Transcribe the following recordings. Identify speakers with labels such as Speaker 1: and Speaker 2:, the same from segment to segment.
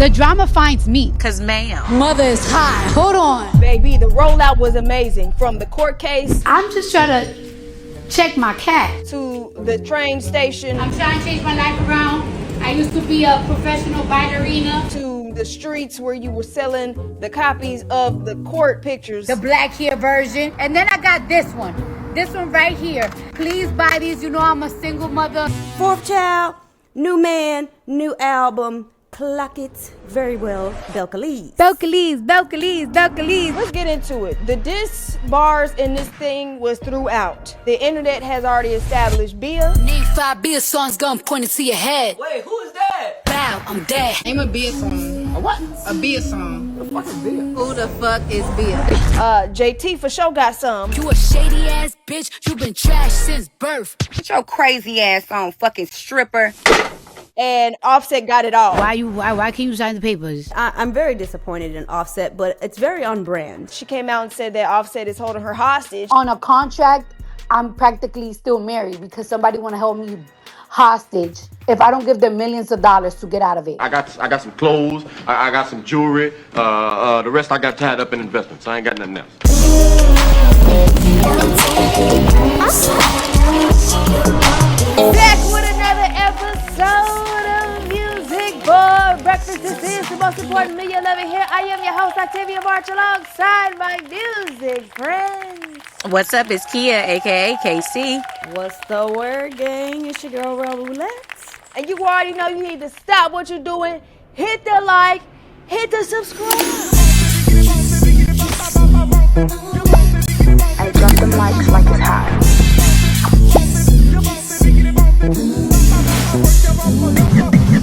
Speaker 1: The drama finds me.
Speaker 2: Cause ma'am.
Speaker 1: Mother is high. Hold on.
Speaker 3: Baby, the rollout was amazing. From the court case.
Speaker 1: I'm just trying to check my cat.
Speaker 3: To the train station.
Speaker 1: I'm trying to change my life around. I used to be a professional ballerina.
Speaker 3: To the streets where you were selling the copies of the court pictures.
Speaker 1: The black hair version. And then I got this one. This one right here. Please buy these. You know I'm a single mother.
Speaker 4: Fourth child, new man, new album. Clock it very well, Belcalis.
Speaker 1: Belcalis.
Speaker 3: Let's get into it. The diss bars in this thing was throughout. The internet has already established Bia.
Speaker 1: Name 5 Bia songs, gun pointing to your head.
Speaker 5: Wait, who is that?
Speaker 1: Bow, I'm dead.
Speaker 6: Name a Bia song.
Speaker 5: A what?
Speaker 6: A Bia song.
Speaker 5: The fuck is Bia?
Speaker 6: Who the fuck is Bia?
Speaker 3: JT for sure got some.
Speaker 1: You a shady ass bitch. You been trashed since birth.
Speaker 2: Put your crazy ass on, fucking stripper.
Speaker 3: And Offset got it all.
Speaker 1: Why can't you sign the papers?
Speaker 4: I'm very disappointed in Offset, but it's very on brand.
Speaker 3: She came out and said that Offset is holding her hostage.
Speaker 1: On a contract, I'm practically still married because somebody want to hold me hostage if I don't give them millions of dollars to get out of it.
Speaker 7: I got some clothes, I got some jewelry, the rest I got tied up in investments. I ain't got nothing else.
Speaker 3: Back with another episode of Music Board Breakfast. This is the most important media loving here. I am your host, Octavia March, alongside my music friends.
Speaker 2: What's up? It's Kia, aka KC.
Speaker 4: What's the word, gang? It's your girl, Roulette.
Speaker 3: And you already know you need to stop what you're doing, hit the like, hit the subscribe.
Speaker 1: I drop the mic like it's hot.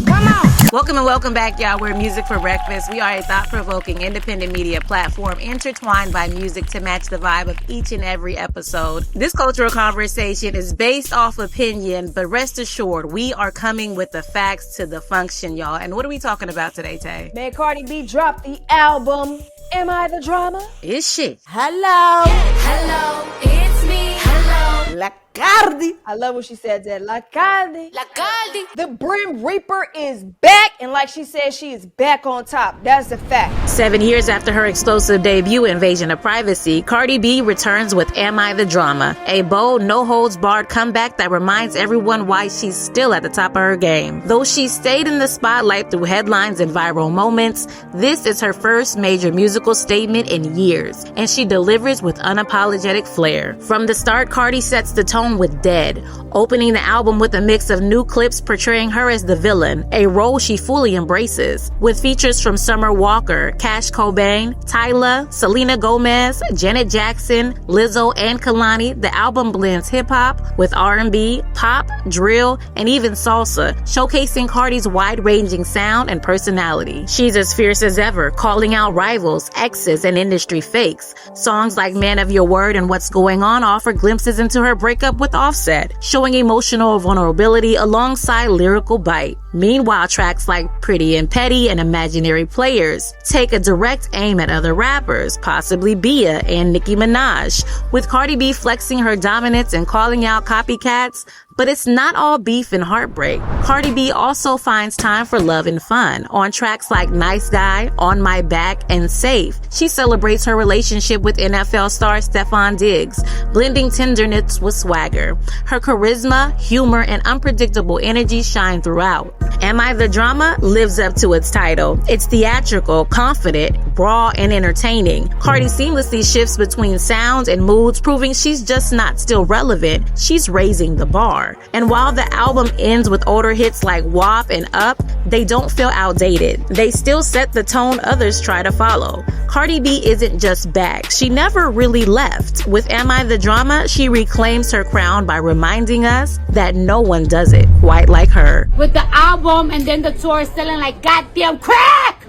Speaker 3: Come on.
Speaker 2: Welcome and welcome back, y'all. We're Music for Breakfast. We are a thought-provoking independent media platform intertwined by music to match the vibe of each and every episode. This cultural conversation is based off opinion, but rest assured, we are coming with the facts to the function, y'all. And what are we talking about today, Tay?
Speaker 3: Man, Cardi B dropped the album, Am I the Drama?
Speaker 2: It's shit.
Speaker 4: Hello.
Speaker 1: Hello, it's me. Hello.
Speaker 4: La Cardi.
Speaker 3: I love what she said there. La Cardi.
Speaker 1: La Cardi.
Speaker 3: The Brim Reaper is back, and like she said, she is back on top. That's a fact.
Speaker 2: 7 years after her explosive debut, Invasion of Privacy, Cardi B returns with Am I the Drama? A bold, no-holds-barred comeback that reminds everyone why she's still at the top of her game. Though she stayed in the spotlight through headlines and viral moments, this is her first major musical statement in years, and she delivers with unapologetic flair. From the start, Cardi sets the tone with Dead, opening the album with a mix of new clips portraying her as the villain, a role she fully embraces. With features from Summer Walker, Cash Cobain, Tyla, Selena Gomez, Janet Jackson, Lizzo, and Kehlani, the album blends hip-hop with R&B, pop, drill, and even salsa, showcasing Cardi's wide-ranging sound and personality. She's as fierce as ever, calling out rivals, exes, and industry fakes. Songs like Man of Your Word and What's Going On offer glimpses into her breakup with Offset, showing emotional vulnerability alongside lyrical bite. Meanwhile, tracks like Pretty and Petty and Imaginary Players take a direct aim at other rappers, possibly Bia and Nicki Minaj, with Cardi B flexing her dominance and calling out copycats. But it's not all beef and heartbreak. Cardi B also finds time for love and fun. On tracks like Nice Guy, On My Back, and Safe, she celebrates her relationship with NFL star Stefon Diggs, blending tenderness with swagger. Her charisma, humor, and unpredictable energy shine throughout. Am I the Drama lives up to its title. It's theatrical, confident, raw, and entertaining. Cardi seamlessly shifts between sounds and moods, proving she's just not still relevant, she's raising the bar. And while the album ends with older hits like WAP and Up, they don't feel outdated. They still set the tone others try to follow. Cardi B isn't just back, she never really left. With Am I the Drama, she reclaims her crown by reminding us that no one does it quite like her.
Speaker 1: With the album and then the tour selling like goddamn crack.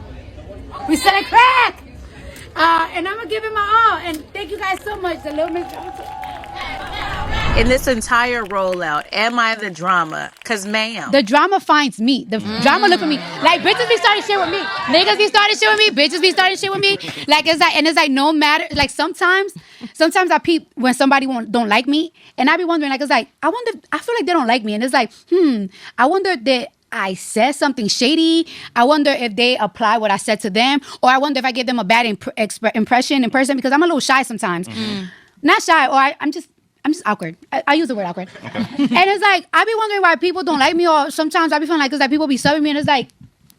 Speaker 1: We selling crack. And I'm gonna give it my all. And thank you guys so much. The Little Miss Johnson.
Speaker 2: In this entire rollout, Am I the Drama? Cause ma'am.
Speaker 1: The drama finds me. The drama look for me. Like bitches be starting shit with me. Niggas be starting shit with me. Bitches be starting shit with me. Like it's like no matter. Like sometimes I peep when somebody don't like me, and I be wondering like it's like I feel like they don't like me, and it's like I wonder that I said something shady. I wonder if they apply what I said to them, or I wonder if I give them a bad impression in person, because I'm a little shy sometimes. Not shy, or I'm just awkward. I use the word awkward. Okay. And it's like, I be wondering why people don't like me, or sometimes I be feeling like, it's like people be subbing me, and it's like,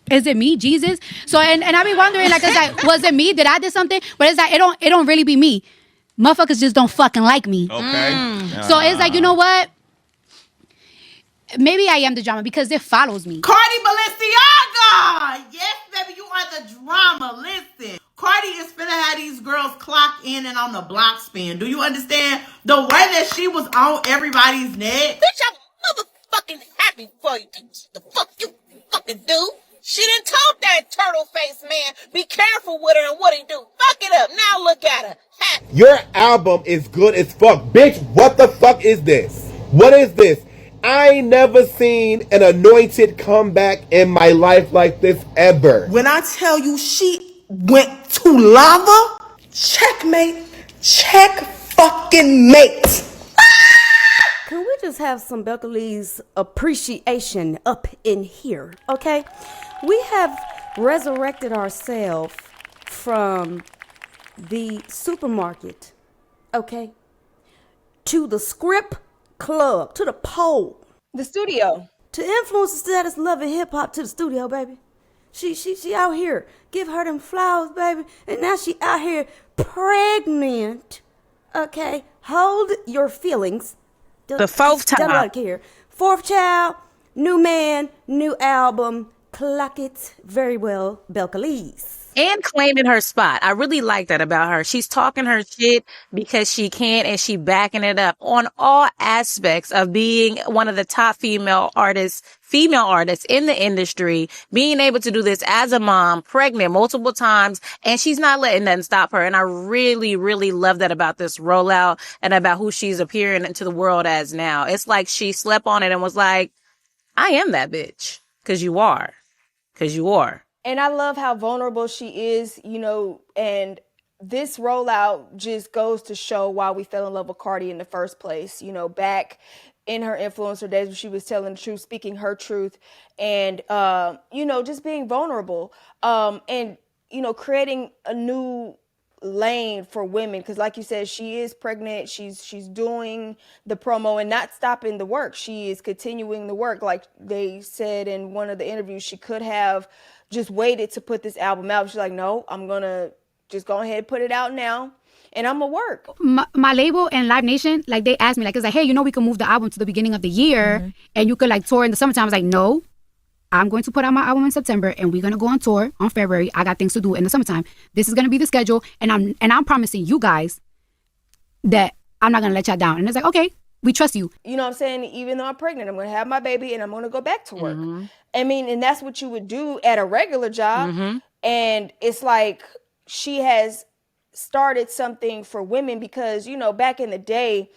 Speaker 1: is it me, Jesus? So, and I be wondering, like, it's like, was it me? Did I do something? But it's like, it don't really be me. Motherfuckers just don't fucking like me.
Speaker 5: Okay.
Speaker 1: So it's like, you know what? Maybe I am the drama because it follows me.
Speaker 8: Cardi Balenciaga! Yes, baby, you are the drama. Listen, Cardi is finna have these girls clock in and on the block spin. Do you understand? The way that she was on everybody's neck.
Speaker 9: Bitch, I'm motherfucking happy for you. The fuck you fucking do? She done told that turtle face man, be careful with her and what he do. Fuck it up. Now look at her. Happy.
Speaker 10: Your album is good as fuck. Bitch, what the fuck is this? What is this? I ain't never seen an anointed comeback in my life like this ever.
Speaker 8: When I tell you she went to lava, checkmate, check fucking mate.
Speaker 4: Can we just have some Belcalee's appreciation up in here, okay? We have resurrected ourselves from the supermarket, okay, to the script club, to the pole,
Speaker 3: The studio.
Speaker 4: to influence the status, love, and hip hop, to the studio, baby. She out here. Give her them flowers, baby. And now she out here pregnant. Okay, hold your feelings.
Speaker 2: The fourth time.
Speaker 4: Don't like here. Fourth child, new man, new album. Clock it very well, Belcalee's.
Speaker 2: And claiming her spot. I really like that about her. She's talking her shit because she can, and she backing it up on all aspects of being one of the top female artists in the industry, being able to do this as a mom, pregnant multiple times, and she's not letting nothing stop her. And I really, really love that about this rollout and about who she's appearing into the world as now. It's like she slept on it and was like, I am that bitch. Cause you are.
Speaker 3: And I love how vulnerable she is, you know, and this rollout just goes to show why we fell in love with Cardi in the first place. You know, back in her influencer days when she was telling the truth, speaking her truth, and, you know, just being vulnerable, and, you know, creating a new lane for women, because like you said, she is pregnant, she's doing the promo and not stopping the work. She is continuing the work. Like they said in one of the interviews, she could have just waited to put this album out. She's like, no, I'm gonna just go ahead and put it out now, and I'm gonna work.
Speaker 1: My label and Live Nation, like, they asked me, like, it's like, hey, you know, we can move the album to the beginning of the year, and you could like tour in the summertime. I was like, no, I'm going to put out my album in September, and we're gonna go on tour on February. I got things to do in the summertime. This is gonna be the schedule, and I'm promising you guys that I'm not gonna let y'all down. And it's like, okay, we trust you.
Speaker 3: You know what I'm saying? Even though I'm pregnant, I'm gonna have my baby, and I'm gonna go back to work. I mean, and that's what you would do at a regular job. And it's like she has started something for women, because, you know, back in the day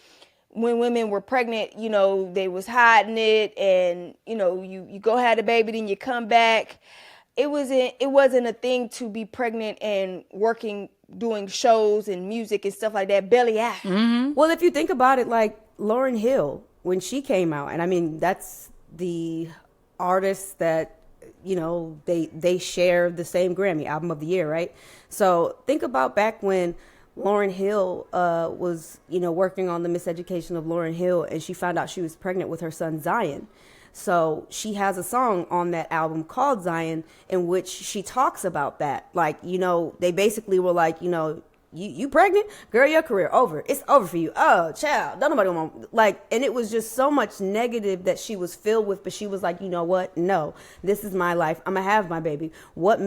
Speaker 3: when women were pregnant, you know, they was hiding it, and, you know, you go have a baby, then you come back. It wasn't a thing to be pregnant and working, doing shows and music and stuff like that, belly out.
Speaker 4: Well, if you think about it, like Lauryn Hill, when she came out, and I mean, that's the artist that, you know, they share the same Grammy, Album of the Year, right? So think about back when Lauryn Hill was, you know, working on the miseducation of Lauryn Hill, and she found out she was pregnant with her son Zion. So she has a song on that album called Zion, in which she talks about that. Like, you know, they basically were like, you know, you pregnant? Girl, your career over. It's over for you. Oh, child. Don't nobody want, like, and it was just so much negative that she was filled with, but she was like, you know what? No, this is my life. I'm going to have my baby. What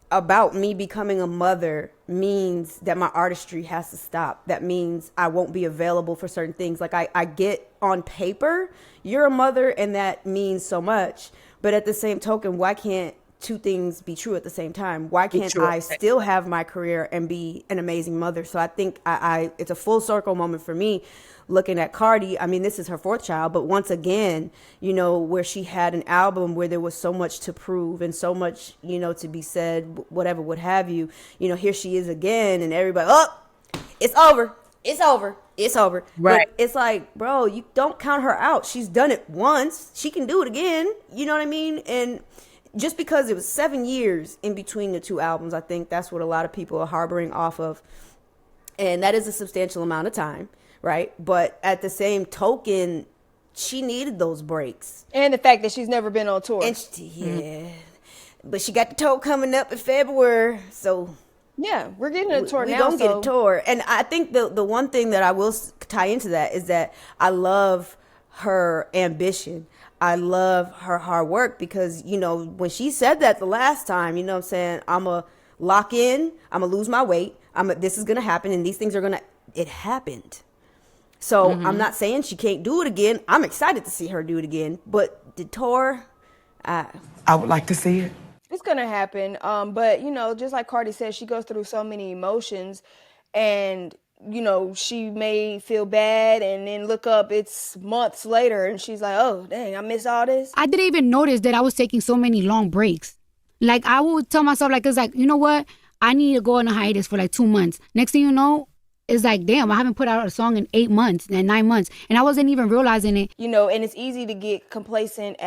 Speaker 4: about me becoming a mother means that my artistry has to stop? That means I won't be available for certain things. Like, I get on paper, you're a mother, and that means so much. But at the same token, why can't two things be true at the same time? Why can't I still have my career and be an amazing mother? So I think it's a full circle moment for me looking at Cardi. I mean, this is her fourth child, but once again, you know, where she had an album where there was so much to prove and so much, you know, to be said, whatever, what have you. You know, here she is again, and everybody, oh, it's over. it's over. It's over.
Speaker 2: Right.
Speaker 4: But it's like, bro, you don't count her out. She's done it once. She can do it again. You know what I mean? And just because it was 7 years in between the two albums, I think that's what a lot of people are harboring off of. And that is a substantial amount of time, right? But at the same token, she needed those breaks.
Speaker 3: And the fact that she's never been on tour.
Speaker 4: And but she got the tour coming up in February, so
Speaker 3: yeah, we're getting a tour now.
Speaker 4: We're gonna get a tour. And I think the one thing that I will tie into that is that I love her ambition. I love her hard work because, you know, when she said that the last time, you know what I'm saying, I'm going to lock in, I'm going to lose my weight, this is going to happen, and these things are going to, it happened. So I'm not saying she can't do it again. I'm excited to see her do it again. But the tour, I
Speaker 5: would like to see it.
Speaker 3: It's going to happen. But, you know, just like Cardi said, she goes through so many emotions, and you know, she may feel bad and then look up, it's months later, and she's like, oh, dang, I missed all this.
Speaker 1: I didn't even notice that I was taking so many long breaks. Like, I would tell myself, like, it's like, you know what? I need to go on a hiatus for like 2 months. Next thing you know, it's like, damn, I haven't put out a song in 8 months and 9 months. And I wasn't even realizing it.
Speaker 3: You know, and it's easy to get complacent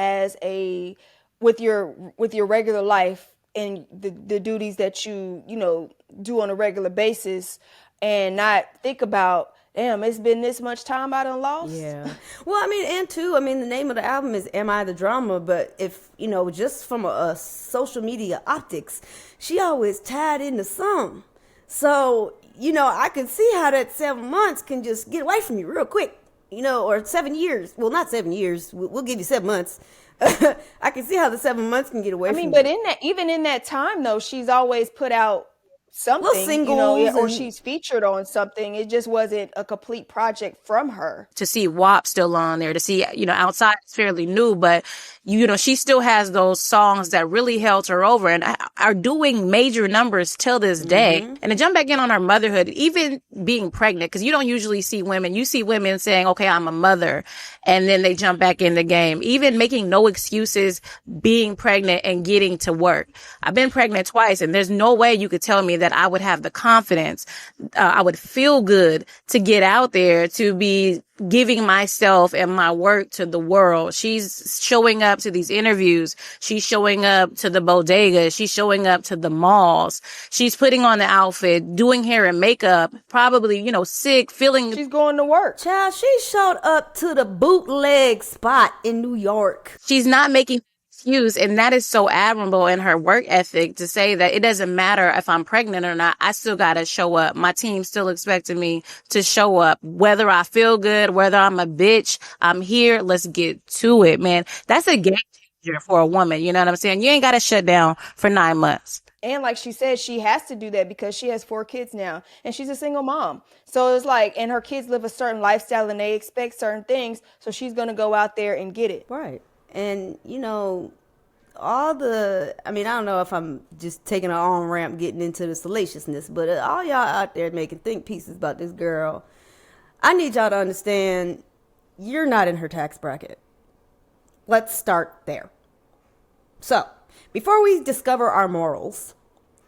Speaker 3: with your regular life and the duties that you know, do on a regular basis, and not think about, damn, it's been this much time I done lost.
Speaker 4: Yeah. Well, I mean, and too, I mean, the name of the album is Am I the Drama? But if, you know, just from a social media optics, she always tied into some. So, you know, I can see how that 7 months can just get away from you real quick, you know, or 7 years. Well, not 7 years. We'll give you 7 months. I can see how the 7 months can get away from you.
Speaker 3: But even in that time, though, she's always put out something,
Speaker 4: singles,
Speaker 3: you know, or she's featured on something. It just wasn't a complete project from her.
Speaker 2: To see WAP still on there, to see, you know, Outside is fairly new, but you know, she still has those songs that really held her over and are doing major numbers till this day. And to jump back in on her motherhood, even being pregnant, because you don't usually see women, you see women saying, okay, I'm a mother, and then they jump back in the game, even making no excuses, being pregnant and getting to work. I've been pregnant twice, and there's no way you could tell me that I would have the confidence, I would feel good to get out there, to be giving myself and my work to the world. She's showing up to these interviews. She's showing up to the bodega. She's showing up to the malls. She's putting on the outfit, doing hair and makeup, probably, you know, sick, feeling.
Speaker 3: She's going to work.
Speaker 4: Child, she showed up to the bootleg spot in New York.
Speaker 2: She's not making excuse, and that is so admirable in her work ethic, to say that it doesn't matter if I'm pregnant or not, I still gotta show up. My team still expecting me to show up, whether I feel good, whether I'm a bitch, I'm here, let's get to it, man. That's a game changer for a woman, you know what I'm saying? You ain't gotta shut down for 9 months.
Speaker 3: And like she said, she has to do that because she has 4 kids now, and she's a single mom. So it's like, and her kids live a certain lifestyle and they expect certain things, so she's gonna go out there and get it.
Speaker 4: Right. And, you know, I don't know if I'm just taking an on-ramp getting into the salaciousness, but all y'all out there making think pieces about this girl, I need y'all to understand, you're not in her tax bracket. Let's start there. So, before we discover our morals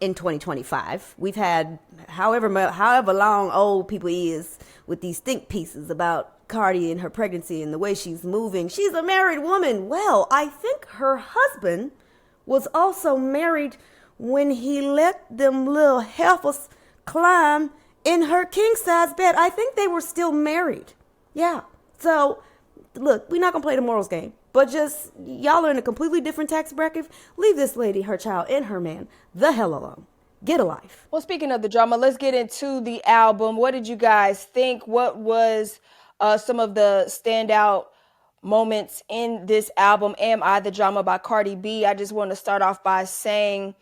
Speaker 4: in 2025, we've had however long old people is with these think pieces about Cardi and her pregnancy and the way she's moving. She's a married woman. Well, I think her husband was also married when he let them little heifers climb in her king-size bed. I think they were still married. Yeah. So, look, we're not going to play the morals game, but just, y'all are in a completely different tax bracket. Leave this lady, her child, and her man the hell alone. Get a life.
Speaker 3: Well, speaking of the drama, let's get into the album. What did you guys think? What was some of the standout moments in this album, Am I the Drama by Cardi B? I just want to start off by saying,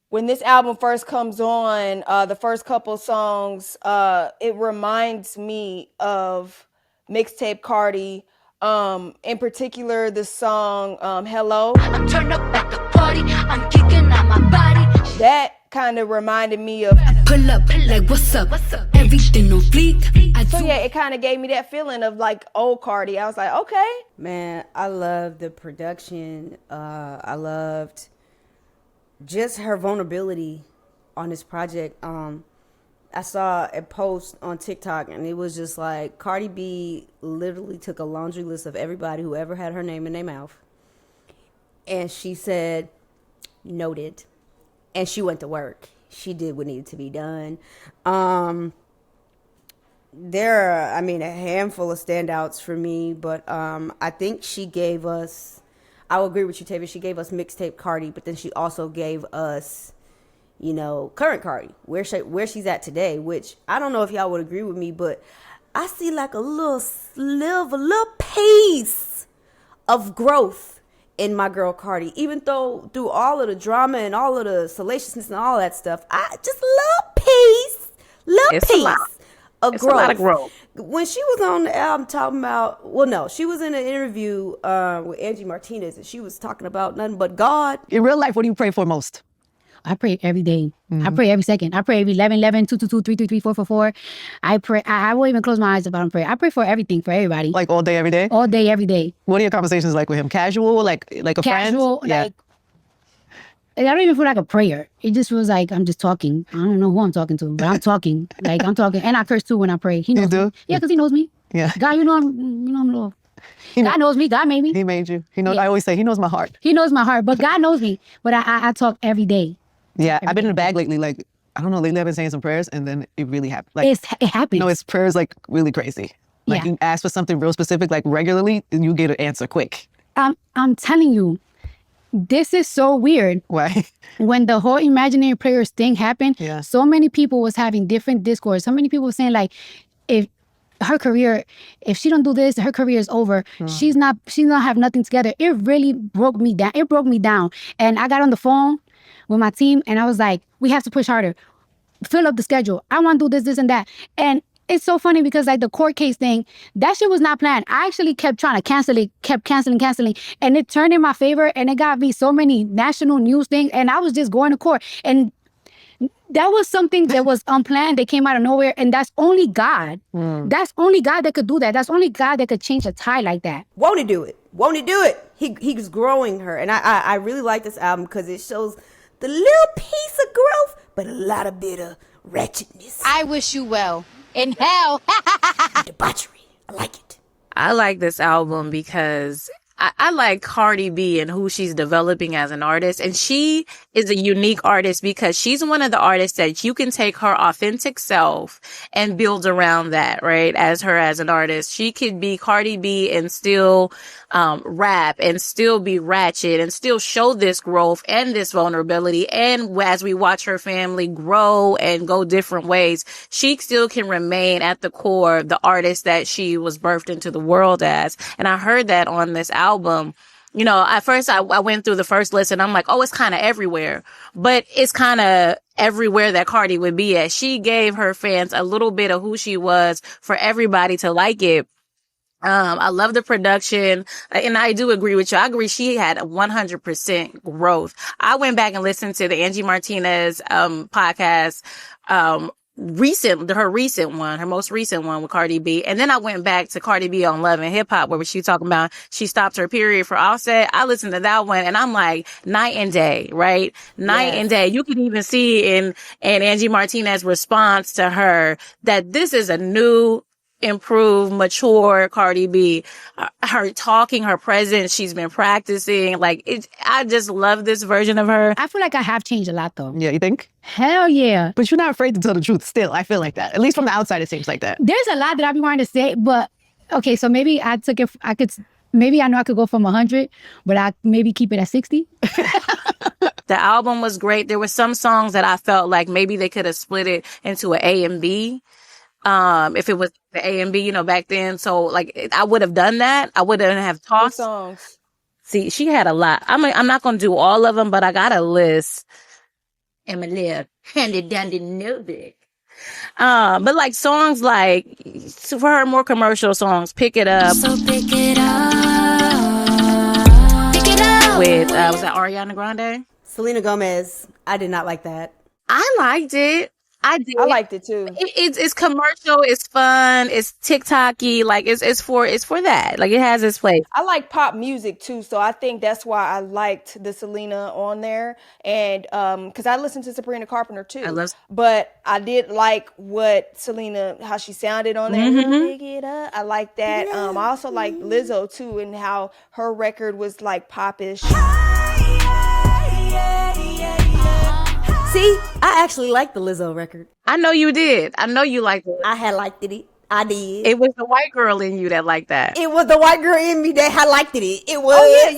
Speaker 3: when this album first comes on, the first couple songs, it reminds me of mixtape Cardi. In particular, the song Hello. I'm turned up at the party. I'm kicking out my body. That kind of reminded me of
Speaker 1: Pull up, like what's up? Everything on fleek.
Speaker 3: So yeah, it kind of gave me that feeling of like old Cardi. I was like, okay.
Speaker 4: Man, I love the production. I loved just her vulnerability on this project. I I saw a post on TikTok, and it was just like Cardi B literally took a laundry list of everybody who ever had her name in their mouth, and she said, "Noted," and she went to work. She did what needed to be done. There are, I mean, a handful of standouts for me, but I think she gave us, I will agree with you, Tavia, she gave us mixtape Cardi, but then she also gave us, you know, current Cardi, where she's at today, which I don't know if y'all would agree with me, but I see like a little sliver, little piece of growth in my girl Cardi, even though through all of the drama and all of the salaciousness and all that stuff, I just little piece of
Speaker 2: it's
Speaker 4: growth.
Speaker 2: A lot of growth.
Speaker 4: When she was on the album talking about, well, no, she was in an interview with Angie Martinez, and she was talking about nothing but God.
Speaker 5: In real life, what do you pray for most?
Speaker 1: I pray every day. I pray every second. I pray every 11, 11, 2, 2, 2, 3, 3, 3, 4, 4, 4. I pray. I won't even close my eyes if I don't pray. I pray for everything, for everybody.
Speaker 5: Like all day, every day?
Speaker 1: All day, every day.
Speaker 5: What are your conversations like with him? Casual, like a friend?
Speaker 1: Casual, like, I don't even feel like a prayer. It just feels like I'm just talking. I don't know who I'm talking to, but I'm talking. Like, I'm talking. And I curse too when I pray. He knows
Speaker 5: You do?
Speaker 1: me. Yeah, because he knows me.
Speaker 5: Yeah.
Speaker 1: God, you know I'm little. God knows me. God made me.
Speaker 5: He made you. He knows.
Speaker 1: Yeah.
Speaker 5: I always say, he knows my heart.
Speaker 1: He knows my heart, but God knows me. But I talk every day.
Speaker 5: Yeah, I've been in the bag lately. Like, I don't know, lately I've been saying some prayers, and then it really happened. Like,
Speaker 1: It happens.
Speaker 5: no, it's prayers like really crazy. Like,
Speaker 1: Yeah.
Speaker 5: you ask for something real specific, like regularly, and you get an answer quick.
Speaker 1: I'm telling you, this is so weird.
Speaker 5: Why?
Speaker 1: When the whole imaginary prayers thing happened,
Speaker 5: Yeah.
Speaker 1: so many people was having different discourse. So many people were saying like, if her career, if she don't do this, her career is over. She's not have nothing together. It really broke me down. It broke me down. And I got on the phone with my team, and I was like, we have to push harder. Fill up the schedule. I want to do this, this, and that. And it's so funny because like the court case thing, that shit was not planned. I actually kept trying to cancel it, kept canceling. And it turned in my favor, and it got me so many national news things, and I was just going to court. And that was something that was unplanned. They came out of nowhere, and that's only God. That's only God that could do that. That's only God that could change a tie like that.
Speaker 4: Won't he do it? Won't he do it? He's growing her. And I really like this album because it shows the little piece of growth, but a lot of bit of wretchedness.
Speaker 1: I wish you well. In hell.
Speaker 4: Debauchery. I like it.
Speaker 2: I like this album because I like Cardi B and who she's developing as an artist. And she is a unique artist because she's one of the artists that you can take her authentic self and build around that, right? As an artist. She could be Cardi B and still rap and still be ratchet and still show this growth and this vulnerability. And as we watch her family grow and go different ways, she still can remain at the core the artist that she was birthed into the world as. And I heard that on this album. You know, at first I went through the first list and I'm like, oh, it's kind of everywhere, but it's kind of everywhere that Cardi would be at. She gave her fans a little bit of who she was for everybody to like it. I love the production, and I do agree with you. I agree she had a 100% growth. I went back and listened to the Angie Martinez podcast, her most recent one with Cardi B. And then I went back to Cardi B on Love and Hip Hop, where she talking about she stopped her period for Offset. I listened to that one and I'm like, night and day, right? Night and day. You can even see in Angie Martinez's response to her that this is a new, improved, mature Cardi B. Her talking, her presence, she's been practicing. Like, I just love this version of her.
Speaker 1: I feel like I have changed a lot though.
Speaker 5: Yeah, you think?
Speaker 1: Hell yeah.
Speaker 5: But you're not afraid to tell the truth still. I feel like that. At least from the outside, it seems like that.
Speaker 1: There's a lot that I be wanting to say, but okay, so maybe maybe I know I could go from 100, but I maybe keep it at 60.
Speaker 2: The album was great. There were some songs that I felt like maybe they could have split it into an A and B. If it was the A and B, you know, back then. So like I would have done that. I wouldn't have tossed
Speaker 3: songs.
Speaker 2: See, she had a lot. I'm not going to do all of them, but I got a list. And my little handy dandy notebook. But like songs like, for her more commercial songs, Pick It Up.
Speaker 11: So pick it up. Pick it up.
Speaker 2: With, was that Ariana Grande?
Speaker 4: Selena Gomez. I did not like that.
Speaker 2: I liked it. I did.
Speaker 3: I liked it too.
Speaker 2: It's commercial. It's fun. It's TikToky. Like it's for that. Like it has its place.
Speaker 3: I like pop music too, so I think that's why I liked the Selena on there, and because I listened to Sabrina Carpenter too. But I did like what Selena, how she sounded on there. Pick it up. I like that. I also like Lizzo too, and how her record was like popish.
Speaker 4: See, I actually liked the Lizzo record.
Speaker 2: I know you did. I know you liked it.
Speaker 4: I had liked it. I did.
Speaker 2: It was the white girl in you that liked that.
Speaker 4: It was the white girl in me that had liked it. It was.
Speaker 3: Oh yeah,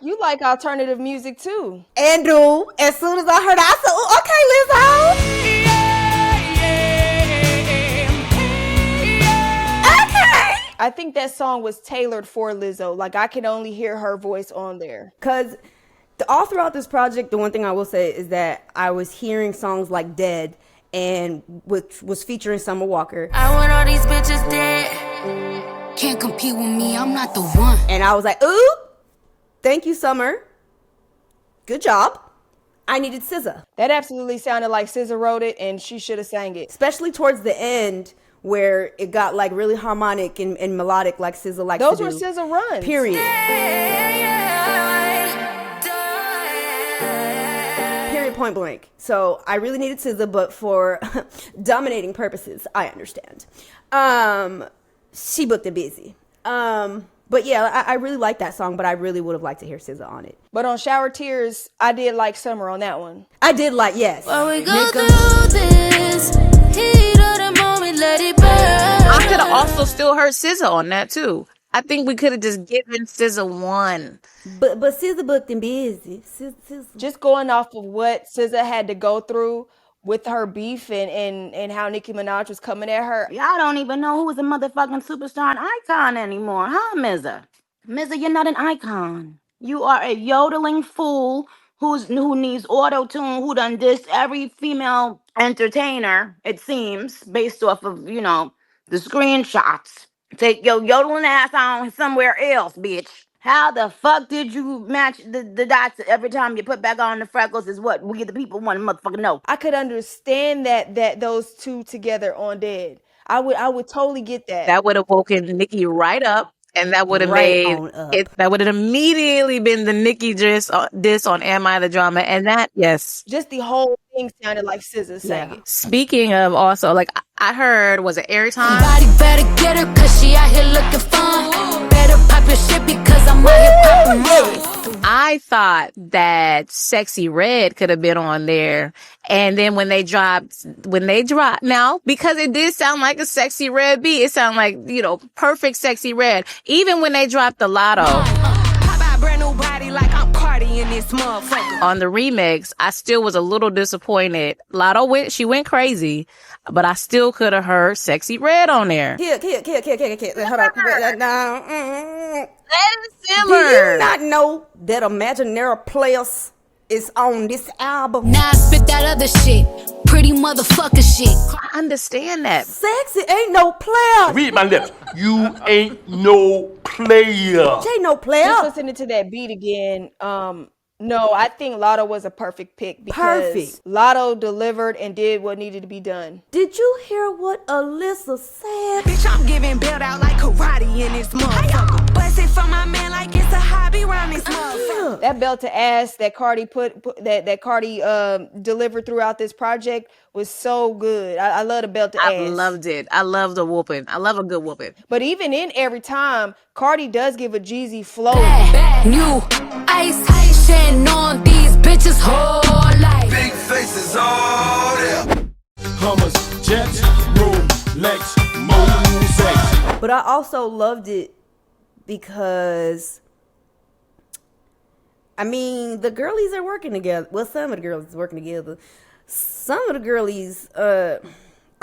Speaker 3: you like alternative music too.
Speaker 4: And do as soon as I heard it, I said, "Oh, okay, Lizzo." Okay.
Speaker 3: I think that song was tailored for Lizzo. Like I could only hear her voice on there.
Speaker 4: Cause all throughout this project, the one thing I will say is that I was hearing songs like "Dead," and which was featuring Summer Walker.
Speaker 11: I want all these bitches dead. Can't compete with me, I'm not the one.
Speaker 4: And I was like, ooh, thank you, Summer. Good job. I needed SZA.
Speaker 3: That absolutely sounded like SZA wrote it, and she should have sang it.
Speaker 4: Especially towards the end, where it got like really harmonic and melodic, like SZA likes
Speaker 3: Those
Speaker 4: to do.
Speaker 3: were SZA runs.
Speaker 4: Period. Point blank. So I really needed SZA, but for dominating purposes, I understand. She booked it busy. But yeah, I really like that song, but I really would have liked to hear SZA on it.
Speaker 3: But on Shower Tears, I did like Summer on that one.
Speaker 4: I did like, yes.
Speaker 11: Well, we go through this. Heat of the moment, let it burn.
Speaker 2: I could have also still heard SZA on that too. I think we could have just given SZA one.
Speaker 4: But SZA booked and busy. SZA.
Speaker 3: Just going off of what SZA had to go through with her beef and how Nicki Minaj was coming at her.
Speaker 12: Y'all don't even know who is a motherfucking superstar and icon anymore, huh, Mizza? Mizza, you're not an icon. You are a yodeling fool who needs auto-tune, who done dissed every female entertainer, it seems, based off of, you know, the screenshots. Take your yodeling ass on somewhere else, bitch. How the fuck did you match the dots every time you put back on the freckles is what we the people want to motherfucking know.
Speaker 3: I could understand that those two together on Dead. I would totally get that.
Speaker 2: That would have woken Nicki right up, and that would have made it. That would have immediately been the Nicki diss on "Am I the Drama?" And that, yes,
Speaker 3: just the whole thing sounded like SZA sang it.
Speaker 2: Speaking of, also, like I heard, was it Airtime?
Speaker 11: Somebody better get her, cause she out here looking fun. Better pop your shit because I'm out here popping mine.
Speaker 2: I thought that Sexy Red could have been on there. And then when they dropped, now, because it did sound like a Sexy Red beat, it sounded like, you know, perfect Sexy Red. Even when they dropped the Lotto
Speaker 11: Brand new body like I'm Cardi in this motherfucker.
Speaker 2: on the remix, I still was a little disappointed. Lotto she went crazy, but I still could have heard Sexy Red on there.
Speaker 4: Hold on.
Speaker 2: Let it simmer.
Speaker 4: Do you not know that Imaginary Players is on this album?
Speaker 11: Now I spit that other shit. Pretty motherfucker shit.
Speaker 2: I understand that.
Speaker 4: Sexy ain't no player.
Speaker 7: Read my lips. You ain't no player.
Speaker 4: Ain't no player.
Speaker 3: Just listening to that beat again, no, I think Lotto was a perfect pick because Lotto delivered and did what needed to be done.
Speaker 4: Did you hear what Alyssa said?
Speaker 11: Bitch, I'm giving build out like karate in this motherfucker. Bust it for my man like it's a hobby round this motherfucker.
Speaker 3: That belt to ass that Cardi that Cardi delivered throughout this project was so good. I love the belt to ass.
Speaker 2: I loved it. I love the whooping. I love a good whooping.
Speaker 3: But even in Every Time, Cardi does give a Jeezy flow.
Speaker 11: New ice shining on these bitches whole life.
Speaker 13: Big faces all there. Hummers, jets, Rolex, Mosaic.
Speaker 4: But I also loved it because, I mean, the girlies are working together. Well, some of the girlies are working together. Some of the girlies,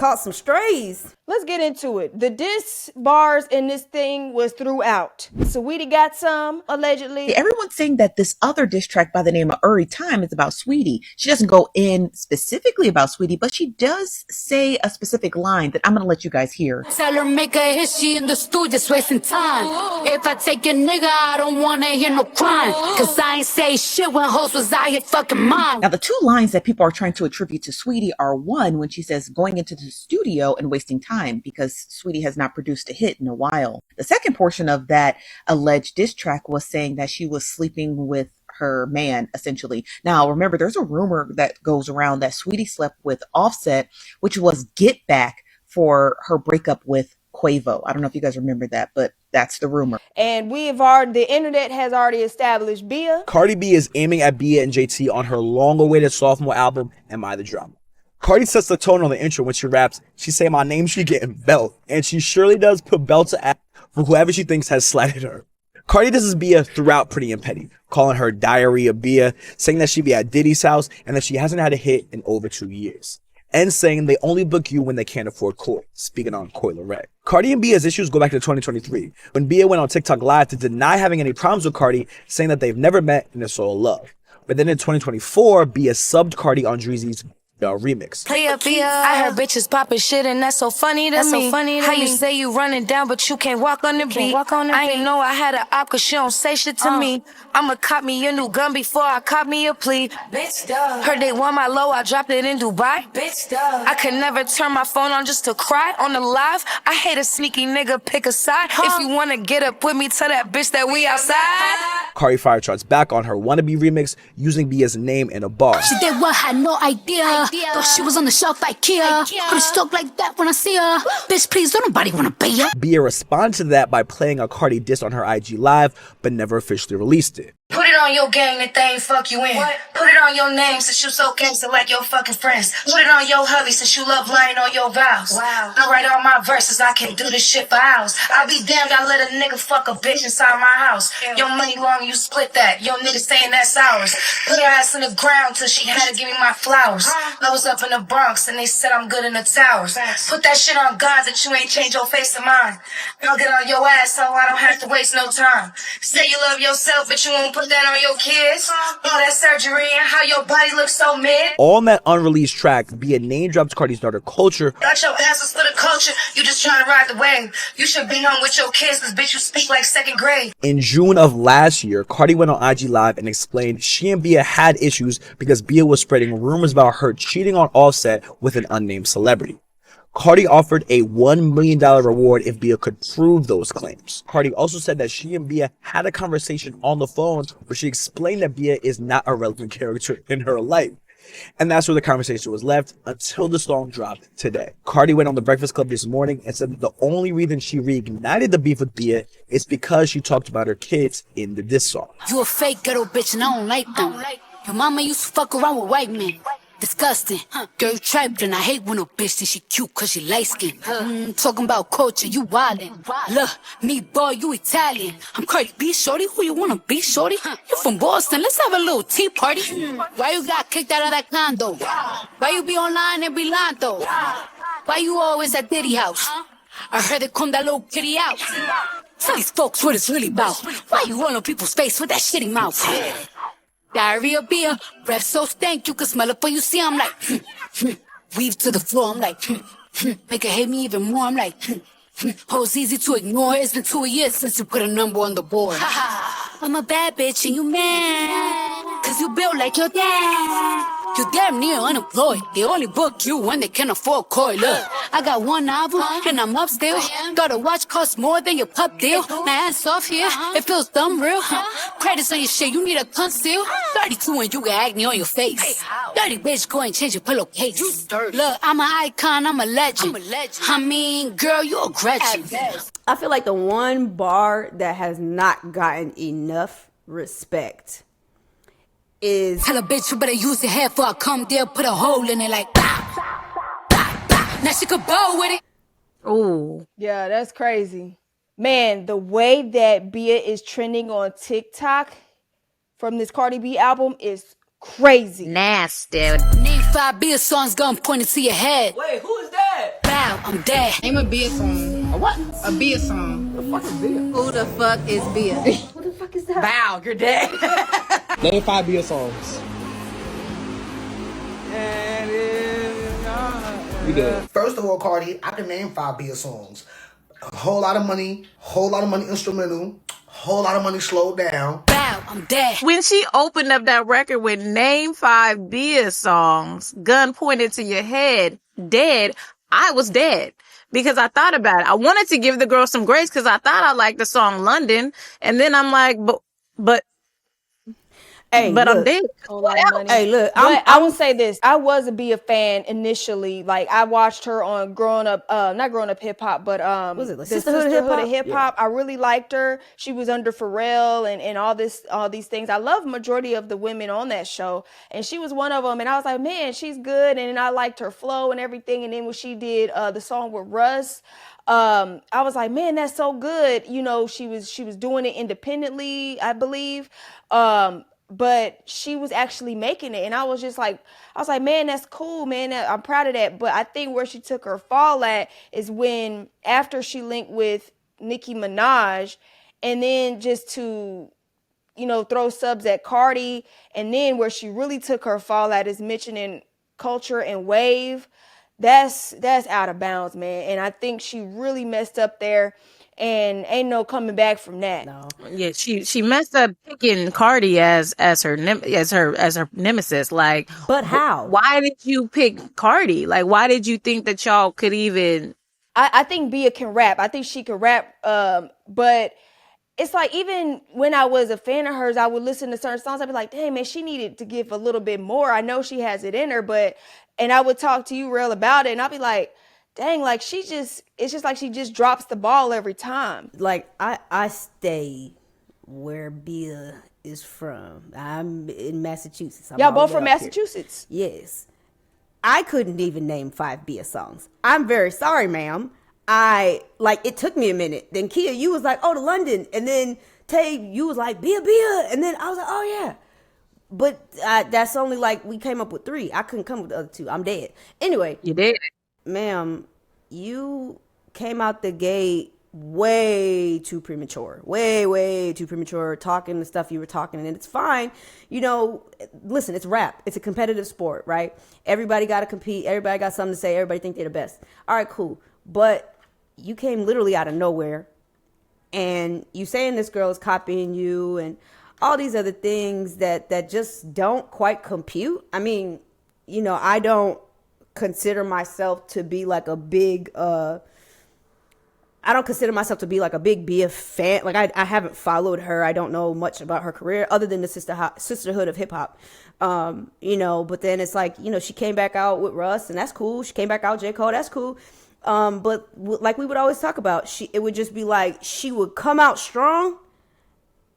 Speaker 4: caught some strays.
Speaker 3: Let's get into it. The diss bars in this thing was throughout. Saweetie got some, allegedly.
Speaker 14: Everyone's saying that this other diss track by the name of Uri Time is about Sweetie. She doesn't go in specifically about Sweetie, but she does say a specific line that I'm going to let you guys hear.
Speaker 15: Tell her make a hit, she in the studio just wasting time. If I take your nigga, I don't want to hear no crying. Cause I ain't say shit when hoes was out here fucking mine.
Speaker 14: Now, the two lines that people are trying to attribute to Sweetie are one, when she says going into the studio and wasting time because Sweetie has not produced a hit in a while. The second portion of that alleged diss track was saying that she was sleeping with her man, essentially. Now, remember, there's a rumor that goes around that Sweetie slept with Offset, which was get back for her breakup with Quavo. I don't know if you guys remember that, but that's the rumor.
Speaker 3: And the internet has already established Bia.
Speaker 16: Cardi B is aiming at Bia and JT on her long-awaited sophomore album, Am I the Drama? Cardi sets the tone on the intro when she raps. She say my name, she getting belt. And she surely does put belt to act for whoever she thinks has slighted her. Cardi disses Bia throughout Pretty and Petty, calling her Diary of Bia, saying that she be at Diddy's house and that she hasn't had a hit in over 2 years. And saying they only book you when they can't afford Koi, speaking on Koi Lorette. Cardi and Bia's issues go back to 2023, when Bia went on TikTok Live to deny having any problems with Cardi, saying that they've never met and it's all love. But then in 2024, Bia subbed Cardi on Dreezy's remix.
Speaker 11: Play up, I heard bitches popping shit and that's so funny to me. How you say you running down but you can't walk on the beat. I ain't know I had an op cause she don't say shit to me. I'ma cop me a new gun before I cop me a plea. Bitch, duh. Heard they want my low, I dropped it in Dubai. Bitch, duh. I could never turn my phone on just to cry on the live. I hate a sneaky nigga, pick a side. If you wanna get up with me, tell that bitch that we outside.
Speaker 16: Cardi fire charts back on her Wannabe remix using Bia's name in a bar.
Speaker 15: She did what, had no idea. Thought she was on the shelf IKEA. But it's talk like that when I see her. Bitch, please, don't nobody wanna pay her.
Speaker 16: Bia responded to that by playing a Cardi diss on her IG Live, but never officially released it.
Speaker 11: Put it on your gang that they ain't fuck you in. What? Put it on your name since you so gangster like your fucking friends. Put it on your hubby since you love lying on your vows. Wow. I write all my verses, I can do this shit for hours. I'll be damned, I let a nigga fuck a bitch inside my house. Ew. Your money long, you split that. Your nigga saying that's ours. Put her ass in the ground till she had to give me my flowers. I was up in the Bronx and they said I'm good in the towers. Put that shit on God that you ain't change your face to mine. I'll get on your ass so I don't have to waste no time. Say you love yourself but you won't put that on your kids. All that surgery and how your body looks so mid.
Speaker 16: On that unreleased track, Bia name drops Cardi's daughter Culture.
Speaker 11: Got your asses for the culture. You just trying to ride the wave. You should be home with your kids, cause bitch you speak like second grade.
Speaker 16: In June of last year, Cardi went on IG Live and explained she and Bia had issues because Bia was spreading rumors about her cheating on Offset with an unnamed celebrity. Cardi offered a $1 million reward if Bia could prove those claims. Cardi also said that she and Bia had a conversation on the phone where she explained that Bia is not a relevant character in her life. And that's where the conversation was left until the song dropped today. Cardi went on The Breakfast Club this morning and said that the only reason she reignited the beef with Bia is because she talked about her kids in the diss song.
Speaker 15: You a fake ghetto bitch and I don't like them. Your mama used to fuck around with white men. Disgusting. Girl, you trapped and I hate when a bitch think she cute cause she light skinned. Talking about culture, you wildin'. Look, me boy, you Italian. I'm Cardi B, shorty. Who you wanna be, shorty? You from Boston, let's have a little tea party. Why you got kicked out of that condo? Why you be online and be lying though? Why you always at Diddy house? I heard they come that little kitty out. Tell these folks what it's really about. Why you roll on people's face with that shitty mouth? Diarrhea beer, breath so stank you can smell it when you see. I'm like, weave to the floor. I'm like, make it hate me even more. I'm like, hoes easy to ignore. It's been 2 years since you put a number on the board. I'm a bad bitch and you mad, cause you built like your dad. You damn near unemployed. They only book you when they can afford Koi. Look, I got one album and I'm up still. Got a watch cost more than your pup deal. My ass off here, it feels dumb real. Credits on your shit, you need a conceal. 32 and you got acne on your face. Dirty bitch, go and change your pillowcase. Look, I'm an icon, I'm a legend. I mean, girl, you a Gretchen.
Speaker 4: I feel like the one bar that has not gotten enough respect is...
Speaker 15: Tell a bitch you better use your head before I come there, put a hole in it like... Now she could bow with it.
Speaker 3: Ooh. Yeah, that's crazy. Man, the way that Bia is trending on TikTok from this Cardi B album is crazy.
Speaker 2: Nasty.
Speaker 15: Name 5 Bia songs gun pointing to your head.
Speaker 5: Wait, who is that?
Speaker 15: Bow, I'm dead.
Speaker 6: Name a beer song.
Speaker 13: A what?
Speaker 6: A beer song.
Speaker 13: What the fuck is beer?
Speaker 6: Who the fuck is beer?
Speaker 3: What the fuck is that?
Speaker 6: Bow, you're dead.
Speaker 13: Name 5 beer songs. We did.
Speaker 17: First of all, Cardi, I can name 5 beer songs. A whole lot of money instrumental, whole lot of money slowed down.
Speaker 15: Bow, I'm dead.
Speaker 2: When she opened up that record with Name 5 beer songs, gun pointed to your head, dead, I was dead. Because I thought about it. I wanted to give the girl some grace because I thought I liked the song London. And then I'm like, but
Speaker 4: Hey,
Speaker 2: but
Speaker 4: look.
Speaker 2: I'm dead.
Speaker 4: Hey, look,
Speaker 3: I will say this. I was a Bia fan initially. Like, I watched her on not Growing Up Hip Hop, but
Speaker 4: Was it like
Speaker 3: the
Speaker 4: Sisterhood
Speaker 3: Sisterhood
Speaker 4: Hip Hop?
Speaker 3: of Hip Hop. I really liked her. She was under Pharrell and all these things. I love majority of the women on that show, and she was one of them. And I was like, man, she's good. And then I liked her flow and everything. And then when she did the song with Russ, I was like, man, that's so good. You know, she was doing it independently, I believe. But she was actually making it. And I was like, man, that's cool, man. I'm proud of that. But I think where she took her fall at is when, after she linked with Nicki Minaj, and then just to, you know, throw subs at Cardi. And then where she really took her fall at is mentioning Culture and Wave. That's out of bounds, man. And I think she really messed up there. And ain't no coming back from that. No.
Speaker 2: Yeah, she messed up picking Cardi as her nemesis. Like,
Speaker 4: but how?
Speaker 2: Why did you pick Cardi? Like, why did you think that y'all could even?
Speaker 3: I think Bia can rap. I think she can rap. But it's like, even when I was a fan of hers, I would listen to certain songs. I'd be like, dang, man, she needed to give a little bit more. I know she has it in her, and I would talk to you real about it, and I'd be like, dang, like it's just like she just drops the ball every time.
Speaker 4: Like, I stay where Bia is from. I'm in Massachusetts.
Speaker 3: Y'all both from Massachusetts?
Speaker 4: Yes. I couldn't even name 5 Bia songs. I'm very sorry, ma'am. It took me a minute. Then Kia, you was like, oh, to London. And then Tay, you was like, Bia. And then I was like, oh, yeah. But that's only we came up with 3. I couldn't come up with the other 2. I'm dead. Anyway.
Speaker 2: You did.
Speaker 4: Ma'am, you came out the gate way too premature. Way too premature, talking the stuff you were talking. And it's fine. You know, listen, it's rap. It's a competitive sport, right? Everybody got to compete. Everybody got something to say. Everybody think they're the best. All right, cool. But you came literally out of nowhere. And you saying this girl is copying you and all these other things that just don't quite compute. I mean, you know, I don't consider myself to be like a big I don't consider myself to be like a big Bia fan. Like, I haven't followed her. I don't know much about her career other than the Sisterhood of Hip Hop. You know, but then it's like, you know, she came back out with Russ, and that's cool. She came back out with J. Cole, that's cool. But like we would always talk about, it would just be like she would come out strong,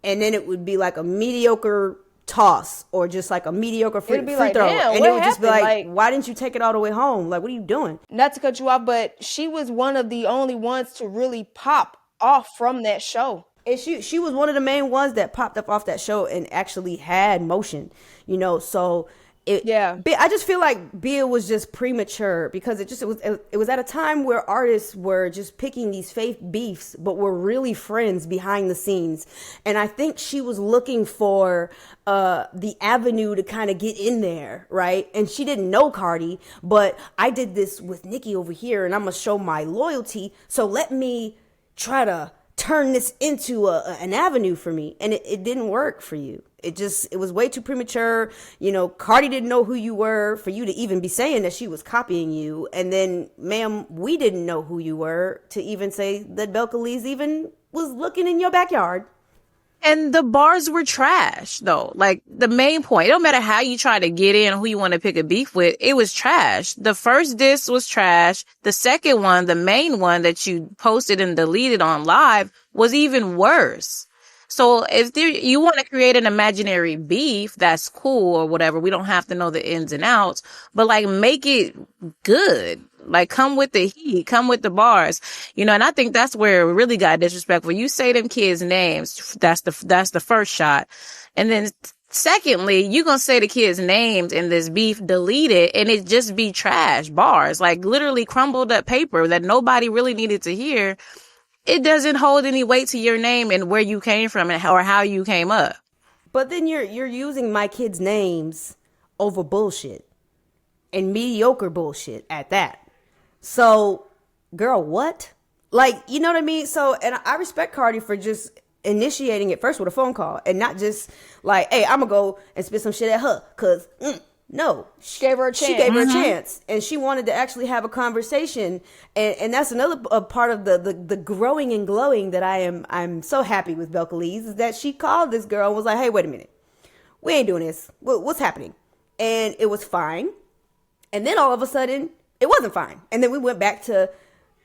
Speaker 4: and then it would be like a mediocre toss or just like a mediocre free throw. And it would just be like, why didn't you take it all the way home? Like, what are you doing?
Speaker 3: Not to cut you off, but she was one of the only ones to really pop off from that show.
Speaker 4: And she was one of the main ones that popped up off that show and actually had motion, you know. So I just feel like Bia was just premature because it was at a time where artists were just picking these fake beefs, but were really friends behind the scenes. And I think she was looking for the avenue to kind of get in there, right? And she didn't know Cardi, but I did this with Nicki over here, and I'm gonna show my loyalty. So let me try to turn this into an avenue for me. And it didn't work for you. It was way too premature. You know, Cardi didn't know who you were for you to even be saying that she was copying you. And then, ma'am, we didn't know who you were to even say that Belcalis even was looking in your backyard.
Speaker 2: And the bars were trash, though. Like, the main point, it don't matter how you try to get in, who you want to pick a beef with, it was trash. The first diss was trash. The second one, the main one that you posted and deleted on live, was even worse. So if you want to create an imaginary beef, that's cool or whatever. We don't have to know the ins and outs, but like, make it good. Like, come with the heat, come with the bars, you know. And I think that's where it really got disrespectful. You say them kids' names, that's the first shot, and then Secondly, you gonna say the kids' names in this beef, delete it, and it just be trash bars, like literally crumbled up paper that nobody really needed to hear. It doesn't hold any weight to your name and where you came from and or how you came up.
Speaker 4: But then you're using my kids' names over bullshit and mediocre bullshit at that. So, girl, what? Like, you know what I mean? So, and I respect Cardi for just initiating it first with a phone call and not just like, hey, I'm gonna go and spit some shit at her, cause no,
Speaker 3: she gave her a chance.
Speaker 4: She gave her a chance, and she wanted to actually have a conversation, and that's another part of the growing and glowing that I'm so happy with Belcalis, is that she called this girl and was like, hey, wait a minute, we ain't doing this. What's happening? And it was fine, and then all of a sudden it wasn't fine, and then we went back to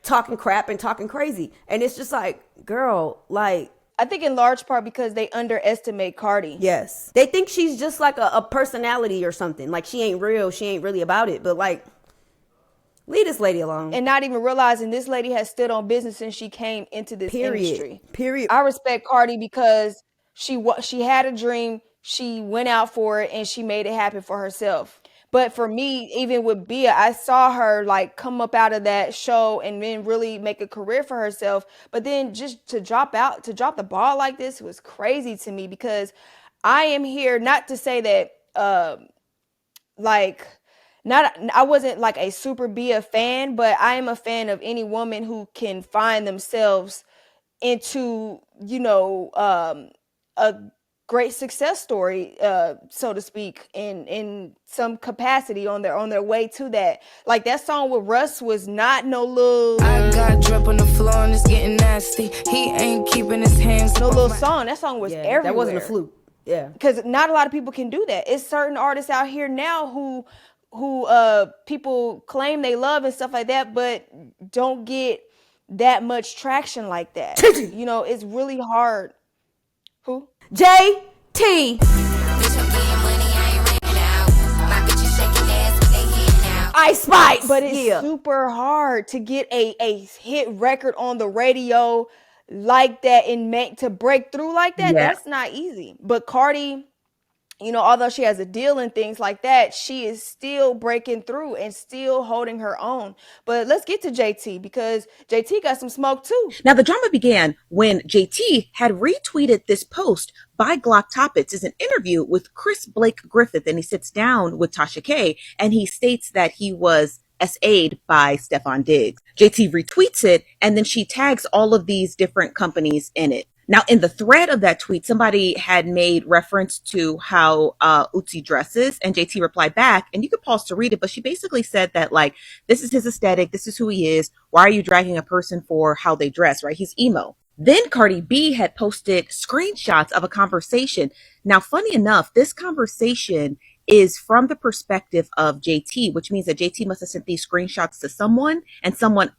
Speaker 4: talking crap and talking crazy, and it's just like, girl, like.
Speaker 3: I think in large part because they underestimate Cardi.
Speaker 4: Yes. They think she's just like a personality or something. Like she ain't real. She ain't really about it. But like, leave this lady alone.
Speaker 3: And not even realizing this lady has stood on business since she came into this industry.
Speaker 4: Period.
Speaker 3: I respect Cardi because she had a dream. She went out for it and she made it happen for herself. But for me, even with Bia, I saw her like come up out of that show and then really make a career for herself. But then just to drop the ball like this was crazy to me, because I am here not to say that I wasn't like a super Bia fan, but I am a fan of any woman who can find themselves into, a great success story, so to speak, in some capacity on their way to that. Like that song with Russ was not no little.
Speaker 11: I got drip on the floor and it's getting nasty. He ain't keeping his hands.
Speaker 3: No little song. That song was everywhere.
Speaker 4: That wasn't a fluke. Yeah,
Speaker 3: because not a lot of people can do that. It's certain artists out here now who people claim they love and stuff like that, but don't get that much traction like that. It's really hard. Who?
Speaker 4: JT. I Spice.
Speaker 3: But it's super hard to get a hit record on the radio like that and to break through like that.
Speaker 14: Yeah.
Speaker 3: That's not easy. But Cardi, although she has a deal and things like that, she is still breaking through and still holding her own. But let's get to JT, because JT got some smoke too.
Speaker 14: Now, the drama began when JT had retweeted this post by Glock Topics. Is an interview with Chris Blake Griffith, and he sits down with Tasha K, and he states that he was SA'd by Stefan Diggs. JT retweets it, and then she tags all of these different companies in it. Now, in the thread of that tweet, somebody had made reference to how Uzi dresses, and JT replied back, and you could pause to read it, but she basically said that, like, this is his aesthetic, this is who he is, why are you dragging a person for how they dress, right? He's emo. Then Cardi B had posted screenshots of a conversation. Now, funny enough, this conversation is from the perspective of JT, which means that JT must have sent these screenshots to someone, and someone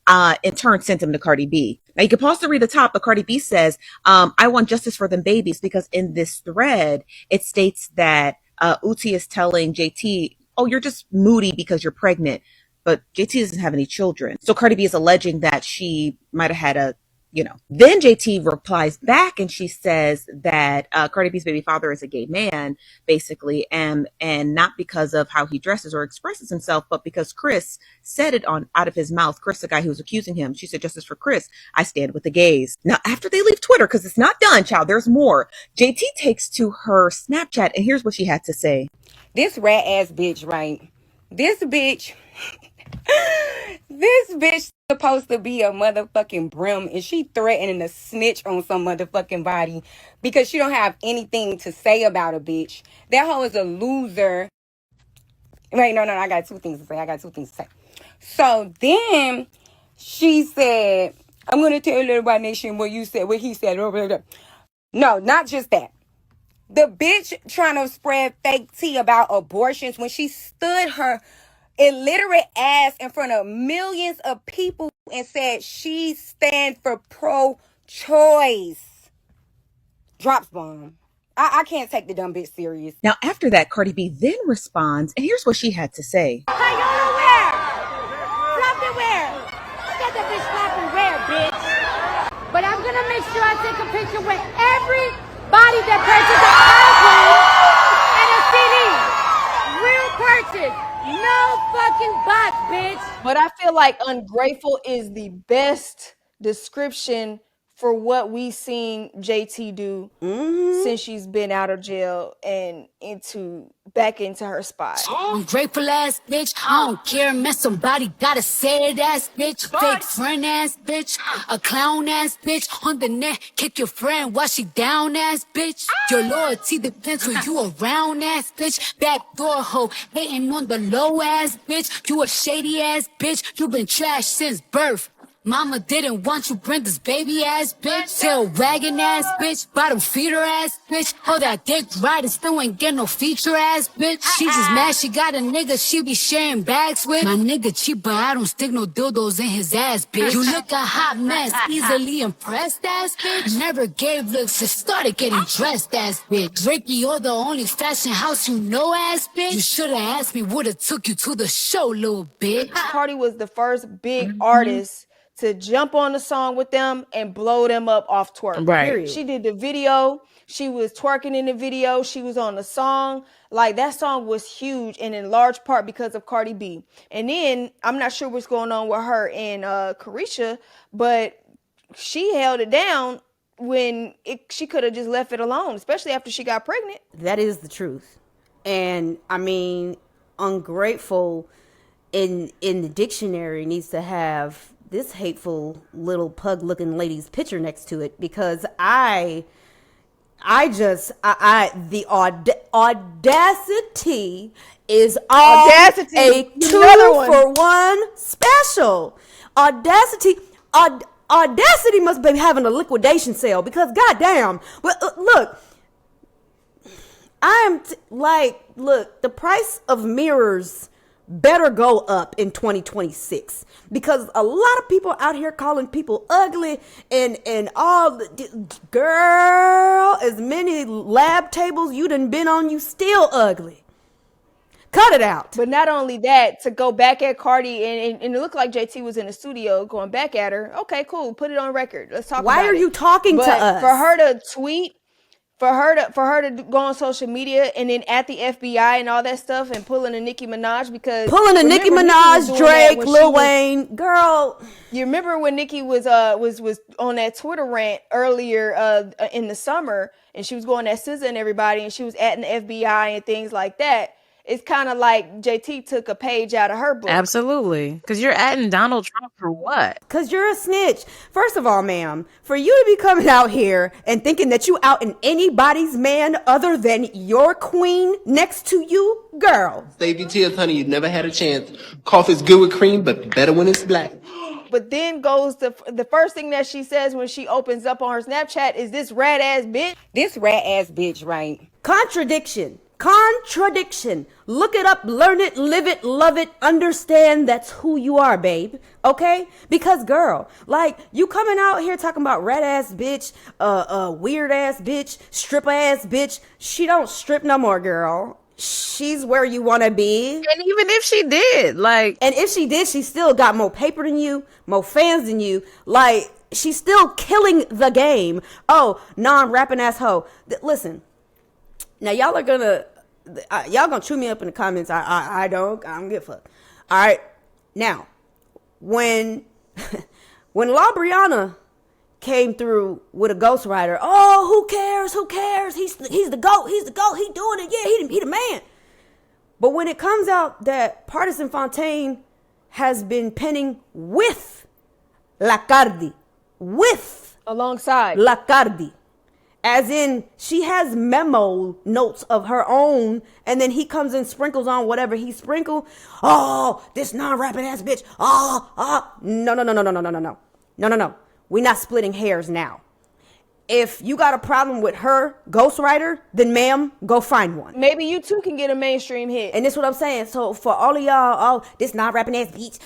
Speaker 14: in turn sent them to Cardi B. Now you can pause to read the top, but Cardi B says, I want justice for them babies, because in this thread, it states that Uzi is telling JT, oh, you're just moody because you're pregnant, but JT doesn't have any children. So Cardi B is alleging that she might have had Then JT replies back, and she says that Cardi B's baby father is a gay man, basically, and not because of how he dresses or expresses himself, but because Chris said it out of his mouth. Chris, the guy who was accusing him, she said, justice for Chris. I stand with the gays. Now, after they leave Twitter, because it's not done, child, there's more. JT takes to her Snapchat, and here's what she had to say.
Speaker 18: This rat ass bitch, right? This bitch. This bitch supposed to be a motherfucking Brim, and she threatening to snitch on some motherfucking body because she don't have anything to say about a bitch. That hoe is a loser. Wait, no, I got two things to say. So then she said, I'm gonna tell everybody nation what he said. No, not just that. The bitch trying to spread fake tea about abortions when she stood her illiterate ass in front of millions of people and said she stand for pro-choice. Drops bomb. I can't take the dumb bitch serious.
Speaker 14: Now, after that, Cardi B then responds, and here's what she had to say.
Speaker 11: Flop it where? Get that bitch flopping where, bitch?
Speaker 15: But I'm gonna make sure I take a picture with everybody that purchased an iPhone
Speaker 3: feel like ungrateful is the best description for what we seen JT do since she's been out of jail and back into her spot.
Speaker 15: Ungrateful ass bitch, I don't care, man. Somebody gotta say it ass bitch. Fake friend ass bitch, a clown ass bitch. On the net, kick your friend while she down ass bitch. Your loyalty depends who you around ass bitch. Backdoor hoe, hating on the low ass bitch. You a shady ass bitch, you been trashed since birth. Mama didn't want you, Brenda's baby ass bitch. Tail wagging ass bitch. Bottom feeder ass bitch. Hold that dick right and still ain't get no feature ass bitch. She just mad she got a nigga she be sharing bags with. My nigga cheap, but I don't stick no dildos in his ass, bitch. You look a hot mess, easily impressed ass bitch. Never gave looks, just started getting dressed ass bitch. Ricky, you're the only fashion house you know ass bitch. You should've asked me, would've took you to the show, little bitch.
Speaker 3: Cardi was the first big artist to jump on the song with them and blow them up off twerk.
Speaker 2: Right.
Speaker 3: Period. She did the video. She was twerking in the video. She was on the song. Like, that song was huge, and in large part because of Cardi B. And then, I'm not sure what's going on with her and Kurrco, but she held it down when she could have just left it alone, especially after she got pregnant.
Speaker 4: That is the truth. And, I mean, ungrateful in the dictionary needs to have this hateful little pug looking lady's picture next to it, because the audacity is
Speaker 3: Audacity,
Speaker 4: a 2-for-1 special. Audacity must be having a liquidation sale, because goddamn, look, look, the price of mirrors better go up in 2026, because a lot of people out here calling people ugly and all girl, as many lab tables you done been on, you still ugly. Cut it out.
Speaker 3: But not only that, to go back at Cardi and it looked like JT was in the studio going back at her. Okay, cool. Put it on record. Let's talk about it.
Speaker 4: Why are you talking to us?
Speaker 3: For her to tweet, for her to go on social media and then at the FBI and all that stuff and pulling a Nicki Minaj, because
Speaker 4: Nicki Minaj, Drake, Lil Wayne, girl.
Speaker 3: You remember when Nicki was on that Twitter rant earlier in the summer, and she was going at SZA and everybody, and she was at the FBI and things like that. It's kind of like JT took a page out of her book.
Speaker 2: Absolutely. Because you're atting Donald Trump for what?
Speaker 4: Because you're a snitch. First of all, ma'am, for you to be coming out here and thinking that you out in anybody's man other than your queen next to you, girl.
Speaker 13: Save your tears, honey. You never had a chance. Coffee's good with cream, but better when it's black.
Speaker 3: But then goes the first thing that she says when she opens up on her Snapchat is this rat ass bitch.
Speaker 18: This rat ass bitch, right?
Speaker 4: Contradiction. Look it up, learn it, live it, love it, understand that's who you are, babe. Okay? Because, girl, like, you coming out here talking about rat ass bitch, weird ass bitch, stripper ass bitch. She don't strip no more, girl. She's where you want to be.
Speaker 2: And even if she did,
Speaker 4: and if she did, she still got more paper than you, more fans than you. Like, she's still killing the game. Oh, non-rapping ass hoe. Listen, now y'all are gonna chew me up in the comments. I don't give a fuck. All right, now when La Brianna came through with a ghostwriter, oh, who cares? He's the GOAT. He doing it. Yeah, he the man. But when it comes out that Partisan Fontaine has been penning with
Speaker 3: alongside
Speaker 4: La Cardi, as in she has memo notes of her own, and then he comes and sprinkles on whatever he sprinkled. Oh, this non-rapping ass bitch. No. We're not splitting hairs now. If you got a problem with her ghostwriter, then ma'am, go find one.
Speaker 3: Maybe you too can get a mainstream hit.
Speaker 4: And that's what I'm saying. So for all of y'all, this non-rapping ass bitch,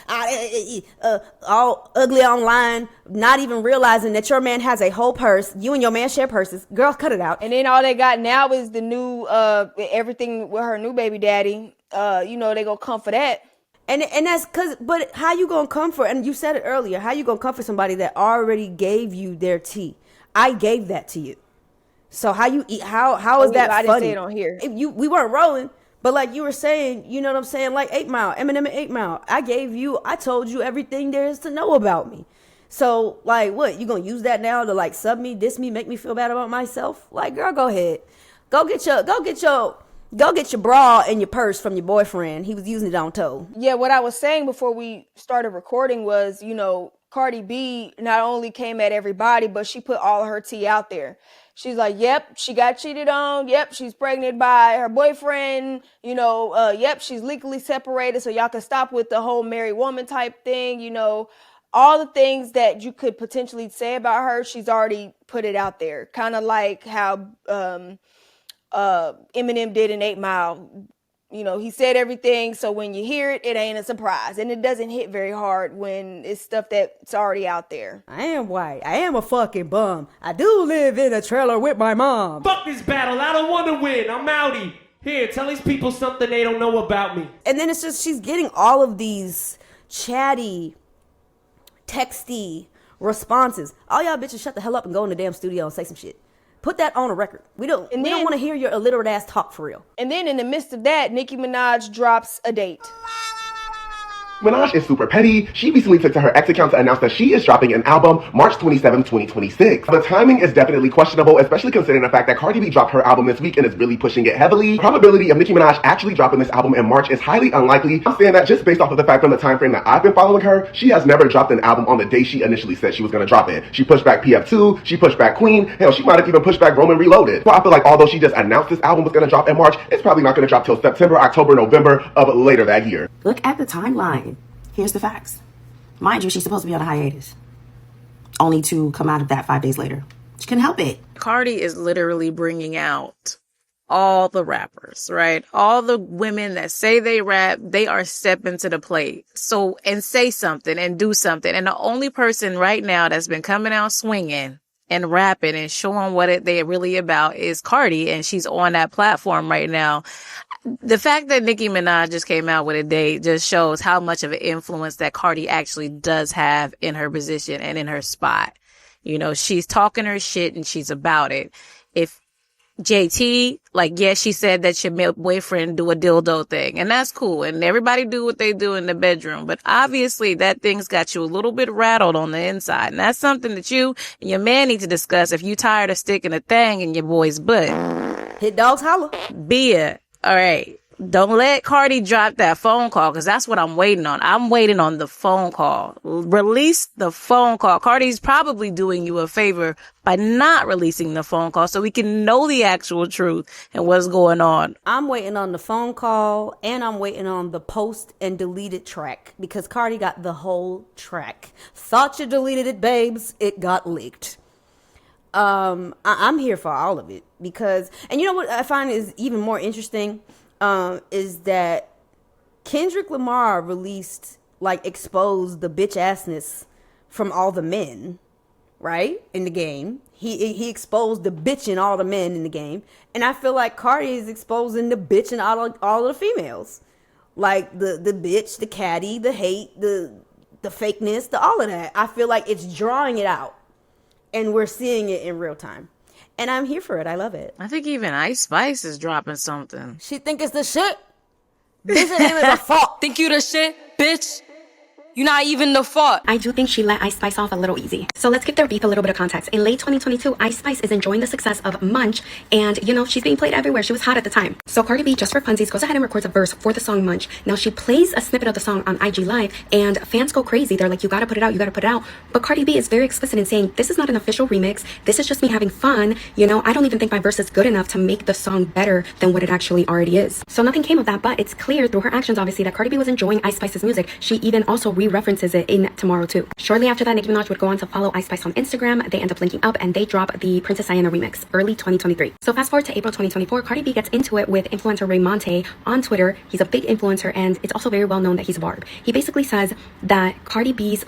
Speaker 4: all ugly online, not even realizing that your man has a whole purse, you and your man share purses, girl, cut it out.
Speaker 3: And then all they got now is the new, everything with her new baby daddy. They gonna come for that.
Speaker 4: And that's but how you gonna comfort, and you said it earlier, how you gonna comfort somebody that already gave you their tea? I gave that to you. So how you eat? How is that funny?
Speaker 3: I didn't say it on here.
Speaker 4: We weren't rolling, But like you were saying, you know what I'm saying? Like 8 Mile, Eminem and 8 Mile. I told you everything there is to know about me. So like what? You gonna use that now to like sub me, diss me, make me feel bad about myself? Like, girl, go ahead. Go get your bra and your purse from your boyfriend. He was using it on tow.
Speaker 3: Yeah, what I was saying before we started recording was, Cardi B not only came at everybody, but she put all of her tea out there. She's like, yep, she got cheated on. Yep, she's pregnant by her boyfriend. Yep, she's legally separated, so y'all can stop with the whole married woman type thing. All the things that you could potentially say about her, she's already put it out there. Kind of like how Eminem did in 8 Mile. He said everything, so when you hear it, it ain't a surprise. And it doesn't hit very hard when it's stuff that's already out there.
Speaker 4: I am white. I am a fucking bum. I do live in a trailer with my mom.
Speaker 19: Fuck this battle. I don't want to win. I'm outie. Here, tell these people something they don't know about me.
Speaker 4: And then it's just, she's getting all of these chatty, texty responses. All y'all bitches shut the hell up and go in the damn studio and say some shit. Put that on a record. We don't want to hear your illiterate ass talk for real.
Speaker 3: And then in the midst of that, Nicki Minaj drops a date.
Speaker 10: Minaj is super petty. She recently took to her X account to announce that she is dropping an album March 27, 2026. The timing is definitely questionable, especially considering the fact that Cardi B dropped her album this week and is really pushing it heavily. The probability of Nicki Minaj actually dropping this album in March is highly unlikely. I'm saying that just based off of the fact from the time frame that I've been following her, she has never dropped an album on the day she initially said she was going to drop it. She pushed back PF2, she pushed back Queen, hell, she might have even pushed back Roman Reloaded. So I feel like although she just announced this album was going to drop in March, it's probably not going to drop till September, October, November of later that year.
Speaker 20: Look at the timeline. Here's the facts. Mind you, she's supposed to be on a hiatus. Only to come out of that 5 days later. She couldn't help it.
Speaker 2: Cardi is literally bringing out all the rappers, right? All the women that say they rap, they are stepping to the plate. So, and say something and do something. And the only person right now that's been coming out swinging and rapping and showing what they're really about is Cardi. And she's on that platform right now. The fact that Nicki Minaj just came out with a date just shows how much of an influence that Cardi actually does have in her position and in her spot. She's talking her shit and she's about it. If JT, she said that your boyfriend do a dildo thing, and that's cool. And everybody do what they do in the bedroom. But obviously that thing's got you a little bit rattled on the inside. And that's something that you and your man need to discuss if you tired of sticking a thing in your boy's butt.
Speaker 4: Hit dogs holler.
Speaker 2: Be it. All right. Don't let Cardi drop that phone call, because that's what I'm waiting on. I'm waiting on the phone call. Release the phone call. Cardi's probably doing you a favor by not releasing the phone call so we can know the actual truth and what's going on.
Speaker 4: I'm waiting on the phone call, and I'm waiting on the post and deleted track, because Cardi got the whole track. Thought you deleted it, babes. It got leaked. I'm here for all of it, because, and you know what I find is even more interesting, is that Kendrick Lamar exposed the bitch assness from all the men, right, in the game. He exposed the bitch in all the men in the game, and I feel like Cardi is exposing the bitch in all of the females, like the bitch, the catty, the hate, the fakeness, all of that. I feel like it's drawing it out. And we're seeing it in real time. And I'm here for it. I love it.
Speaker 2: I think even Ice Spice is dropping something.
Speaker 4: She think it's the shit. This ain't even the fault.
Speaker 11: Think you the shit, bitch? You're not even the fault.
Speaker 21: I do think she let Ice Spice off a little easy. So let's give their beef a little bit of context. In late 2022, Ice Spice is enjoying the success of Munch, and she's being played everywhere. She was hot at the time. So Cardi B, just for funsies, goes ahead and records a verse for the song Munch. Now she plays a snippet of the song on IG Live, and fans go crazy. They're like, you gotta put it out, you gotta put it out. But Cardi B is very explicit in saying, this is not an official remix. This is just me having fun. I don't even think my verse is good enough to make the song better than what it actually already is. So nothing came of that, but it's clear through her actions, obviously, that Cardi B was enjoying Ice Spice's music. She even also re-references it in Tomorrow Too. Shortly after that, Nicki Minaj would go on to follow Ice Spice on Instagram. They end up linking up and they drop the Princess Diana remix early 2023. So fast forward to April 2024, Cardi B gets into it with influencer Ray Monte on Twitter. He's a big influencer, and it's also very well known that he's a barb. He basically says that Cardi B's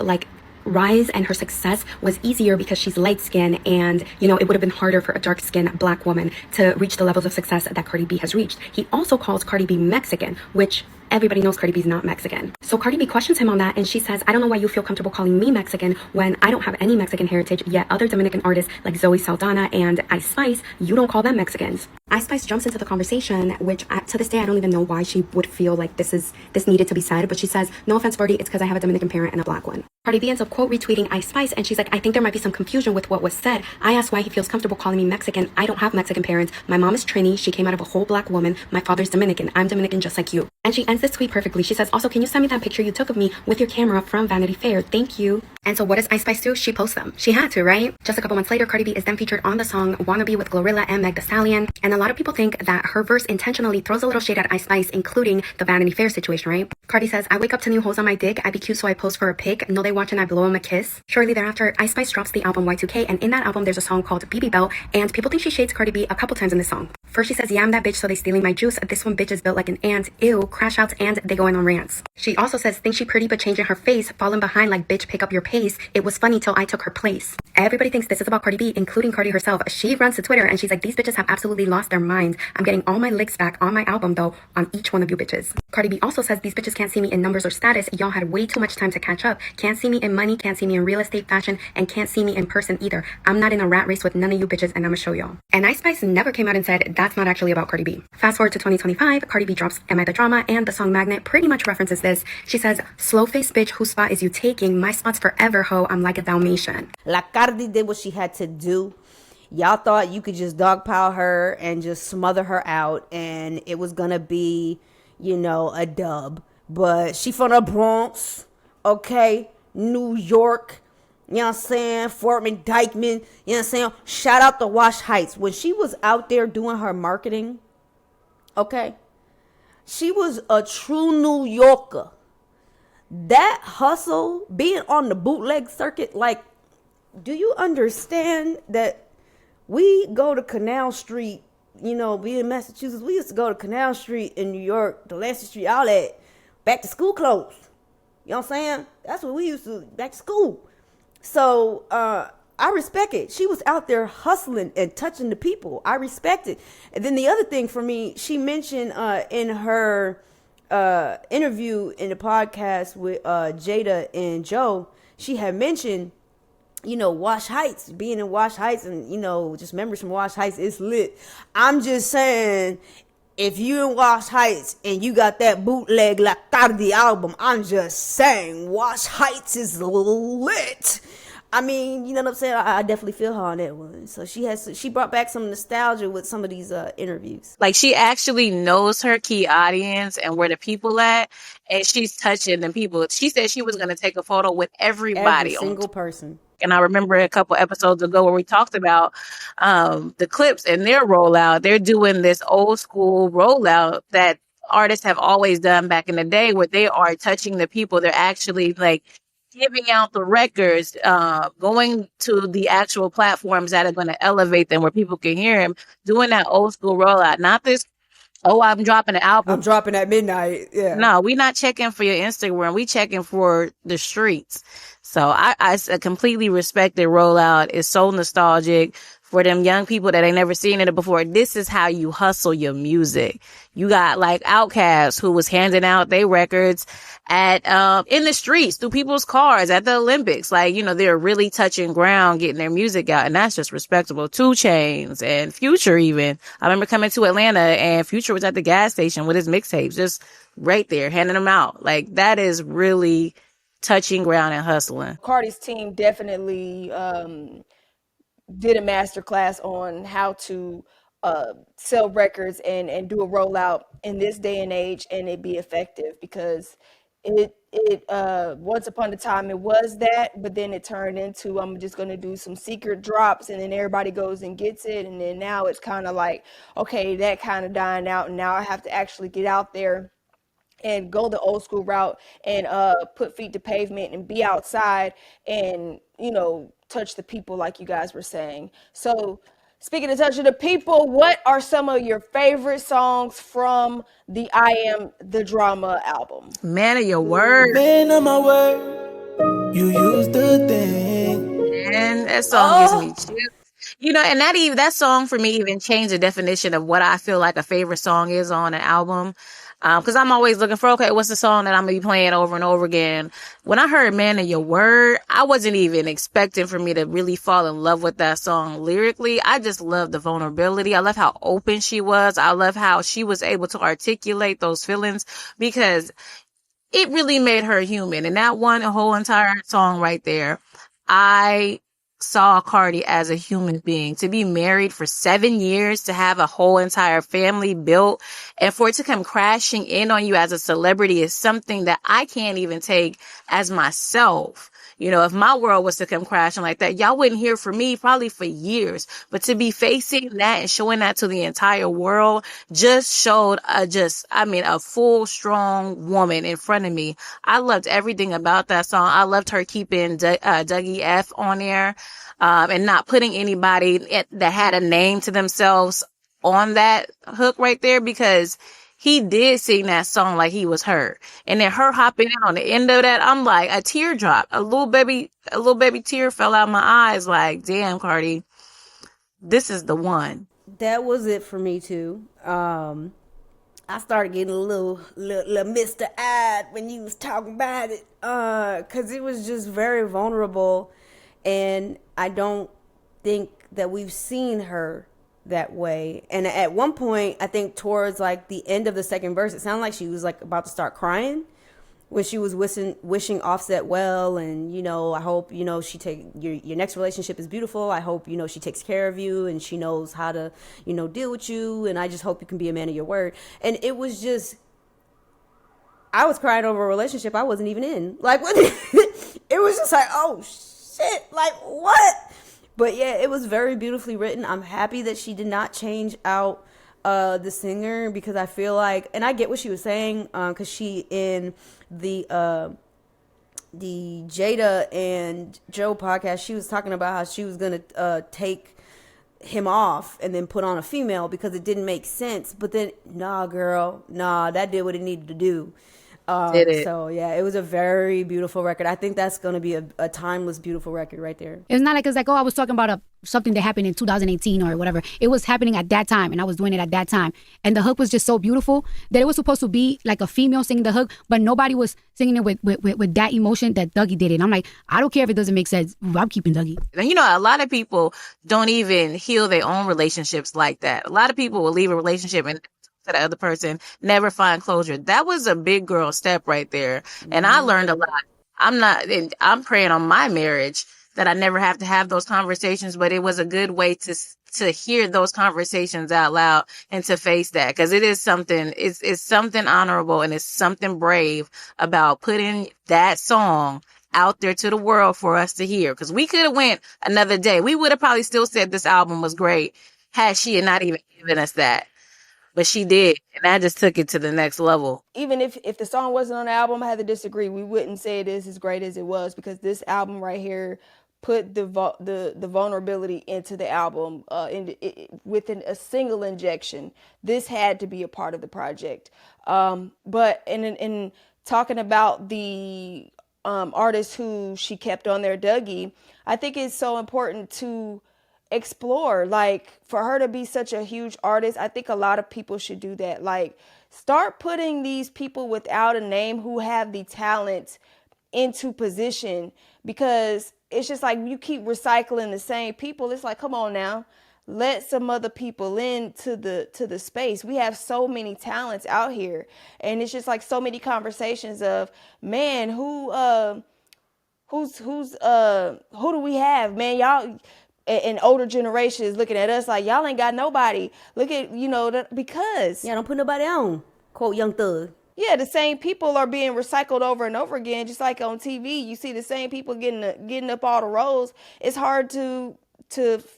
Speaker 21: rise and her success was easier because she's light-skinned, and, you know, it would have been harder for a dark-skinned black woman to reach the levels of success that Cardi B has reached. He also calls Cardi B Mexican, which everybody knows Cardi B's not Mexican. So Cardi B questions him on that, and she says, I don't know why you feel comfortable calling me Mexican when I don't have any Mexican heritage, yet other Dominican artists like Zoe Saldana and Ice Spice, you don't call them Mexicans. Ice Spice jumps into the conversation, which to this day, I don't even know why she would feel like this needed to be said, but she says, no offense, BARDI, it's because I have a Dominican parent and a black one. Cardi B ends up quote retweeting Ice Spice, and she's like, I think there might be some confusion with what was said. I asked why he feels comfortable calling me Mexican. I don't have Mexican parents. My mom is Trini. She came out of a whole black woman. My father's Dominican. I'm Dominican just like you. And she ends this tweet perfectly. She says, also, can you send me that picture you took of me with your camera from Vanity Fair? Thank you. And so what does Ice Spice do? She posts them. She had to, right? Just a couple months later, Cardi B is then featured on the song Wannabe with Glorilla and Meg Thee Stallion. And a lot of people think that her verse intentionally throws a little shade at Ice Spice, including the Vanity Fair situation, right? Cardi says, I wake up to new hoes on my dick. I be cute, so I post for a pic. No, they watch and I blow him a kiss. Shortly thereafter, Ice Spice drops the album Y2K, and in that album, there's a song called BB Bell, and people think she shades Cardi B a couple times in this song. First, she says, yeah, I'm that bitch, so they stealing my juice. This one bitch is built like an ant. Ew, crash outs, and they going on rants. She also says, think she pretty, but changing her face, falling behind like bitch, pick up your pace. It was funny till I took her place. Everybody thinks this is about Cardi B, including Cardi herself. She runs to Twitter, and she's like, these bitches have absolutely lost their minds. I'm getting all my licks back on my album, though, on each one of you bitches. Cardi B also says, these bitches can't see me in numbers or status. Y'all had way too much time to catch up. Can't see me in money, can't see me in real estate, fashion, and can't see me in person either. I'm not in a rat race with none of you bitches, and I'ma show y'all. And Ice Spice never came out and said that's not actually about Cardi B. Fast forward to 2025, Cardi B drops Am I the Drama, and the song Magnet pretty much references this. She says, slow-faced bitch, whose spot is you taking? My spot's forever, ho. I'm like a Dalmatian.
Speaker 4: La Cardi did what she had to do. Y'all thought you could just dogpile her and just smother her out, and it was gonna be, you know, a dub. But she from the Bronx, okay? New York, you know what I'm saying? Fort McDykeman, you know what I'm saying? Shout out to Wash Heights. When she was out there doing her marketing, okay? She was a true New Yorker. That hustle, being on the bootleg circuit, like, do you understand that we go to Canal Street, you know, being in Massachusetts, we used to go to Canal Street in New York, Delancey Street, all that, back to school clothes. You know what I'm saying? That's what we used to, back to school. So, I respect it. She was out there hustling and touching the people. I respect it. And then the other thing for me, she mentioned in her interview in the podcast with Jada and Joe, she had mentioned, you know, Wash Heights, being in Wash Heights, and, you know, just memories from Wash Heights, it's lit. I'm just saying, if you in Wash Heights and you got that bootleg La Cardi album, I'm just saying, Wash Heights is lit. I mean, you know what I'm saying? I definitely feel her on that one. So she brought back some nostalgia with some of these interviews.
Speaker 2: Like, she actually knows her key audience and where the people at, and she's touching the people. She said she was going to take a photo with everybody.
Speaker 4: Every single person.
Speaker 2: And I remember a couple episodes ago where we talked about the clips and their rollout. They're doing this old school rollout that artists have always done back in the day, where they are touching the people. They're actually like giving out the records, going to the actual platforms that are going to elevate them where people can hear them, doing that old school rollout. Not this, oh, I'm dropping an album.
Speaker 4: I'm dropping at midnight. Yeah.
Speaker 2: No, we not checking for your Instagram. We checking for the streets. So I completely respect their rollout. It's so nostalgic for them young people that ain't never seen it before. This is how you hustle your music. You got like Outkast, who was handing out their records at in the streets through people's cars at the Olympics. Like, you know, they're really touching ground, getting their music out, and that's just respectable. 2 Chainz and Future even. I remember coming to Atlanta and Future was at the gas station with his mixtapes, just right there, handing them out. Like, that is really touching ground and hustling.
Speaker 3: Cardi's team definitely did a masterclass on how to sell records and do a rollout in this day and age, and it be effective, because it once upon a time it was that, but then it turned into, I'm just going to do some secret drops, and then everybody goes and gets it, and then now it's kind of like, okay, that kind of dying out, and now I have to actually get out there and go the old school route and put feet to pavement and be outside and, you know, touch the people like you guys were saying. So speaking of touching the people, what are some of your favorite songs from the I Am the Drama album?
Speaker 2: Man of your word.
Speaker 9: Man of my word. You used to think.
Speaker 2: And that song gives me chills. You know, and that song for me even changed the definition of what I feel like a favorite song is on an album. Because I'm always looking for, okay, what's the song that I'm going to be playing over and over again? When I heard Man of Your Word, I wasn't even expecting for me to really fall in love with that song lyrically. I just love the vulnerability. I love how open she was. I love how she was able to articulate those feelings because it really made her human. And that one whole entire song right there, I saw Cardi as a human being. To be married for 7 years, to have a whole entire family built, and for it to come crashing in on you as a celebrity is something that I can't even take as myself. You know, if my world was to come crashing like that, y'all wouldn't hear from me probably for years. But to be facing that and showing that to the entire world just showed a full, strong woman in front of me. I loved everything about that song. I loved her keeping Dougie F on there, and not putting anybody that had a name to themselves on that hook right there, because he did sing that song like he was her. And then her hopping in on the end of that, I'm like, a teardrop, a little baby tear fell out my eyes. Like, damn, Cardi, this is the one.
Speaker 4: That was it for me too. I started getting a little Mr. Eyed when you was talking about it, because it was just very vulnerable, and I don't think that we've seen her that way. And at one point, I think towards like the end of the second verse, it sounded like she was like about to start crying when she was wishing Offset well, and I hope she take your next relationship is beautiful. I hope she takes care of you and she knows how to deal with you, and I just hope you can be a man of your word. And it was just, I was crying over a relationship I wasn't even in. Like, what? It was just like, oh shit, like what? But yeah, it was very beautifully written. I'm happy that she did not change out the singer, because I feel like, and I get what she was saying, because she in the Jada and Joe podcast, she was talking about how she was gonna take him off and then put on a female because it didn't make sense. But then, nah, girl, that did what it needed to do. So yeah, it was a very beautiful record. I think that's going to be a timeless, beautiful record right there.
Speaker 1: It's not like it's like, oh, I was talking about something that happened in 2018 or whatever. It was happening at that time, and I was doing it at that time. And the hook was just so beautiful that it was supposed to be like a female singing the hook, but nobody was singing it with that emotion that Dougie did it. And I'm like, I don't care if it doesn't make sense. I'm keeping Dougie.
Speaker 2: And a lot of people don't even heal their own relationships like that. A lot of people will leave a relationship and to the other person, never find closure. That was a big girl step right there. And I learned a lot. I'm praying on my marriage that I never have to have those conversations, but it was a good way to hear those conversations out loud and to face that. Cause it is something, it's something honorable, and it's something brave about putting that song out there to the world for us to hear. Cause we could have went another day. We would have probably still said this album was great had she had not even given us that. But she did, and I just took it to the next level.
Speaker 18: Even if the song wasn't on the album, I had to disagree. We wouldn't say it is as great as it was, because this album right here put the vulnerability into the album within a single injection. This had to be a part of the project. But in talking about the artist who she kept on there, Dougie, I think it's so important to explore, like, for her to be such a huge artist. I think a lot of people should do that. Like, start putting these people without a name who have the talent into position, because it's just like you keep recycling the same people. It's like, come on now, let some other people into the space. We have so many talents out here, and it's just like so many conversations of, man, who do we have, man? Y'all, and older generation is looking at us like, y'all ain't got nobody. Look at, because.
Speaker 4: Yeah, don't put nobody on. Quote Young Thug.
Speaker 18: Yeah, the same people are being recycled over and over again. Just like on TV, you see the same people getting up all the roles. It's hard to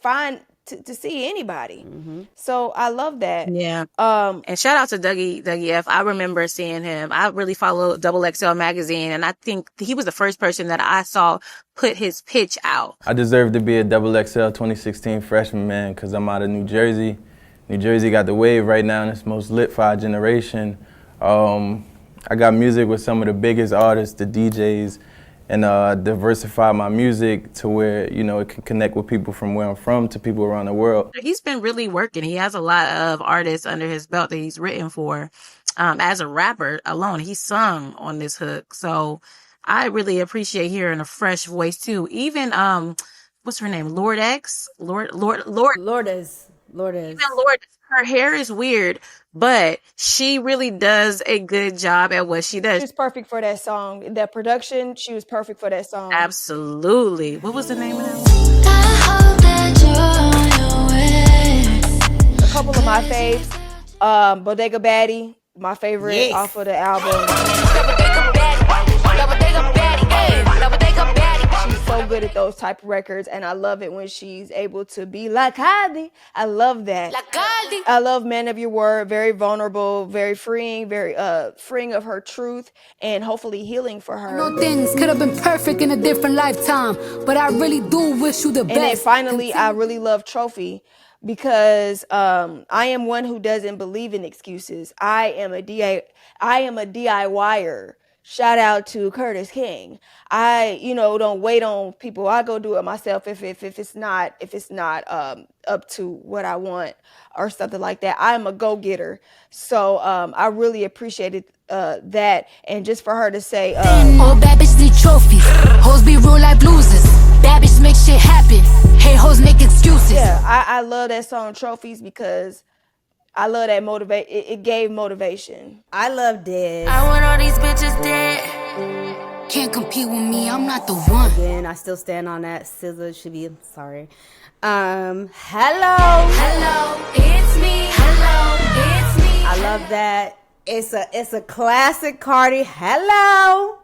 Speaker 18: find, to see anybody. Mm-hmm. So I love that.
Speaker 2: Yeah. And shout out to Dougie F. I remember seeing him. I really followed Double XL magazine, and I think he was the first person that I saw put his pitch out.
Speaker 22: I deserve to be a Double XL 2016 freshman, man, because I'm out of New Jersey. New Jersey got the wave right now, and it's most lit for our generation. I got music with some of the biggest artists, the DJs, and diversify my music to where, you know, it can connect with people from where I'm from to people around the world.
Speaker 2: He's been really working. He has a lot of artists under his belt that he's written for. As a rapper alone, he sung on this hook. So I really appreciate hearing a fresh voice too. Even what's her name? Lourdes.
Speaker 4: Lourdes.
Speaker 2: Even Lord, her hair is weird, but she really does a good job at what she does.
Speaker 3: She's perfect for that song. That production, she was perfect for that song.
Speaker 2: Absolutely. What was the name of that?
Speaker 3: A couple of my faves. Bodega Baddie, my favorite off of the album. She's so good at those type of records, and I love it when she's able to be like Cardi. I love that. I love Man of Your Word. Very vulnerable, very freeing, very freeing of her truth, and hopefully healing for her.
Speaker 15: No things could have been perfect in a different lifetime, but I really do wish you the best.
Speaker 3: And then finally, I really love Trophy, because I am one who doesn't believe in excuses. I am a DIYer. Shout out to Curtis King. I, don't wait on people. I go do it myself if it's not up to what I want or something like that. I'm a go-getter. So I really appreciated that, and just for her to say,
Speaker 15: all bad bitches need trophies. Hoes be real like losers. Bad bitches make shit happen. Hey, hoes make excuses.
Speaker 3: Yeah, I love that song Trophies, because I love that it gave motivation.
Speaker 4: I love Dead.
Speaker 15: I want all these bitches dead. Can't compete with me, I'm not the one.
Speaker 4: Again, I still stand on that. SZA should be sorry. Hello.
Speaker 15: Hello, it's me. Hello, it's me.
Speaker 4: I love that. It's a classic Cardi. Hello.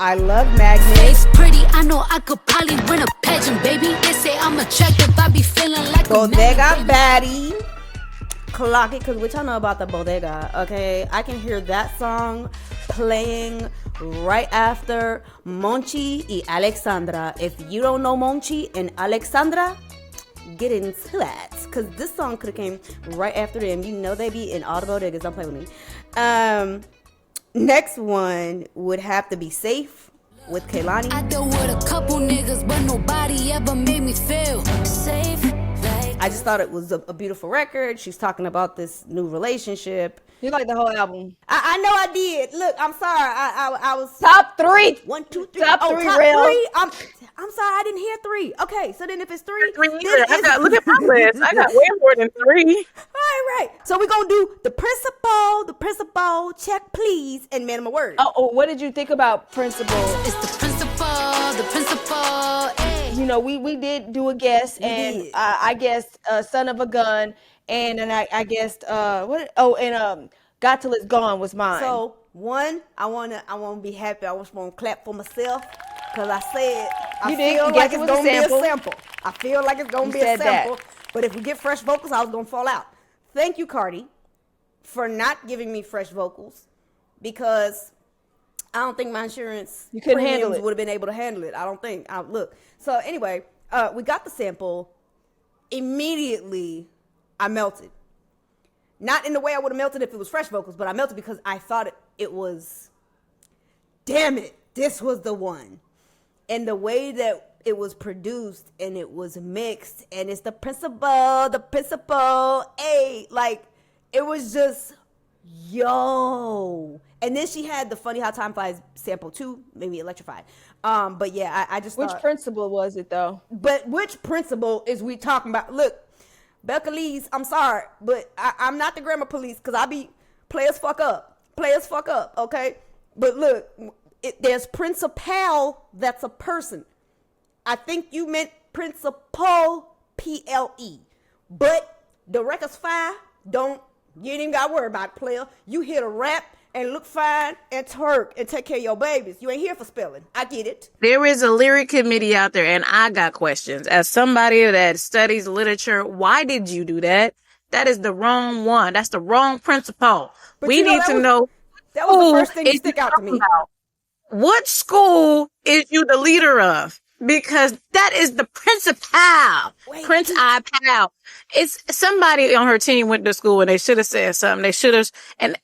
Speaker 4: I love Magnet.
Speaker 15: Face pretty, I know I could probably win a pageant, baby. They say I'm attractive, I be feeling like
Speaker 4: Bodega Baddie. Clock it, because which I know about the Bodega, okay? I can hear that song playing right after Monchi y Alexandra. If you don't know Monchi and Alexandra, get into that, because this song could have came right after them. You know they be in all the bodegas. Don't play with me. Next one would have to be Safe with Kehlani.
Speaker 15: I dealt with a couple niggas, but nobody ever made me feel safe.
Speaker 4: I just thought it was a beautiful record. She's talking about this new relationship.
Speaker 3: You like the whole album?
Speaker 4: I know I did. Look, I'm sorry. I was
Speaker 3: top 3.
Speaker 4: 1, 2, 3.
Speaker 3: Top
Speaker 4: oh,
Speaker 3: 3
Speaker 4: top
Speaker 3: real.
Speaker 4: 3. I'm sorry, I didn't hear 3. Okay, so then if it's 3, then
Speaker 2: look at my list. I got way more than 3.
Speaker 4: Right. So we're gonna do the principal, check please, and man of my word.
Speaker 3: Oh, what did you think about Principal?
Speaker 15: It's the principal. Hey.
Speaker 3: We did do a guess, and I guessed Son of a Gun, and then I guessed Got Till It's Gone was mine.
Speaker 4: So one, I wanna be happy. I just wanna clap for myself, because I said I feel like it's gonna be a sample. I feel like it's gonna be a sample. But if we get fresh vocals, I was gonna fall out. Thank you, Cardi, for not giving me fresh vocals, because I don't think my insurance premiums would have been able to handle it. I don't think. Look. So anyway, we got the sample. Immediately, I melted. Not in the way I would have melted if it was fresh vocals, but I melted because I thought it was, damn it, this was the one. And the way that it was produced and it was mixed, and it's the principal, hey, like, it was just, yo. And then she had the Funny How Time Flies sample too, maybe electrified. But yeah, I just
Speaker 3: Which principal was it though?
Speaker 4: But which principal is we talking about? Look, Becca Lee's, I'm sorry, but I'm not the grammar police, because I be players fuck up, okay? But look, there's principal, that's a person. I think you meant principal, PLE. But the record's fine. You ain't even got to worry about it, player. You here to rap and look fine and twerk and take care of your babies. You ain't here for spelling. I get it.
Speaker 2: There is a lyric committee out there, and I got questions. As somebody that studies literature, why did you do that? That is the wrong one. That's the wrong principle. We need to know.
Speaker 4: That was the first thing to stick out to me.
Speaker 2: What school is you the leader of? Because that is the principal. Prince I Pal. It's somebody on her team went to school and they should have said something. They should have, and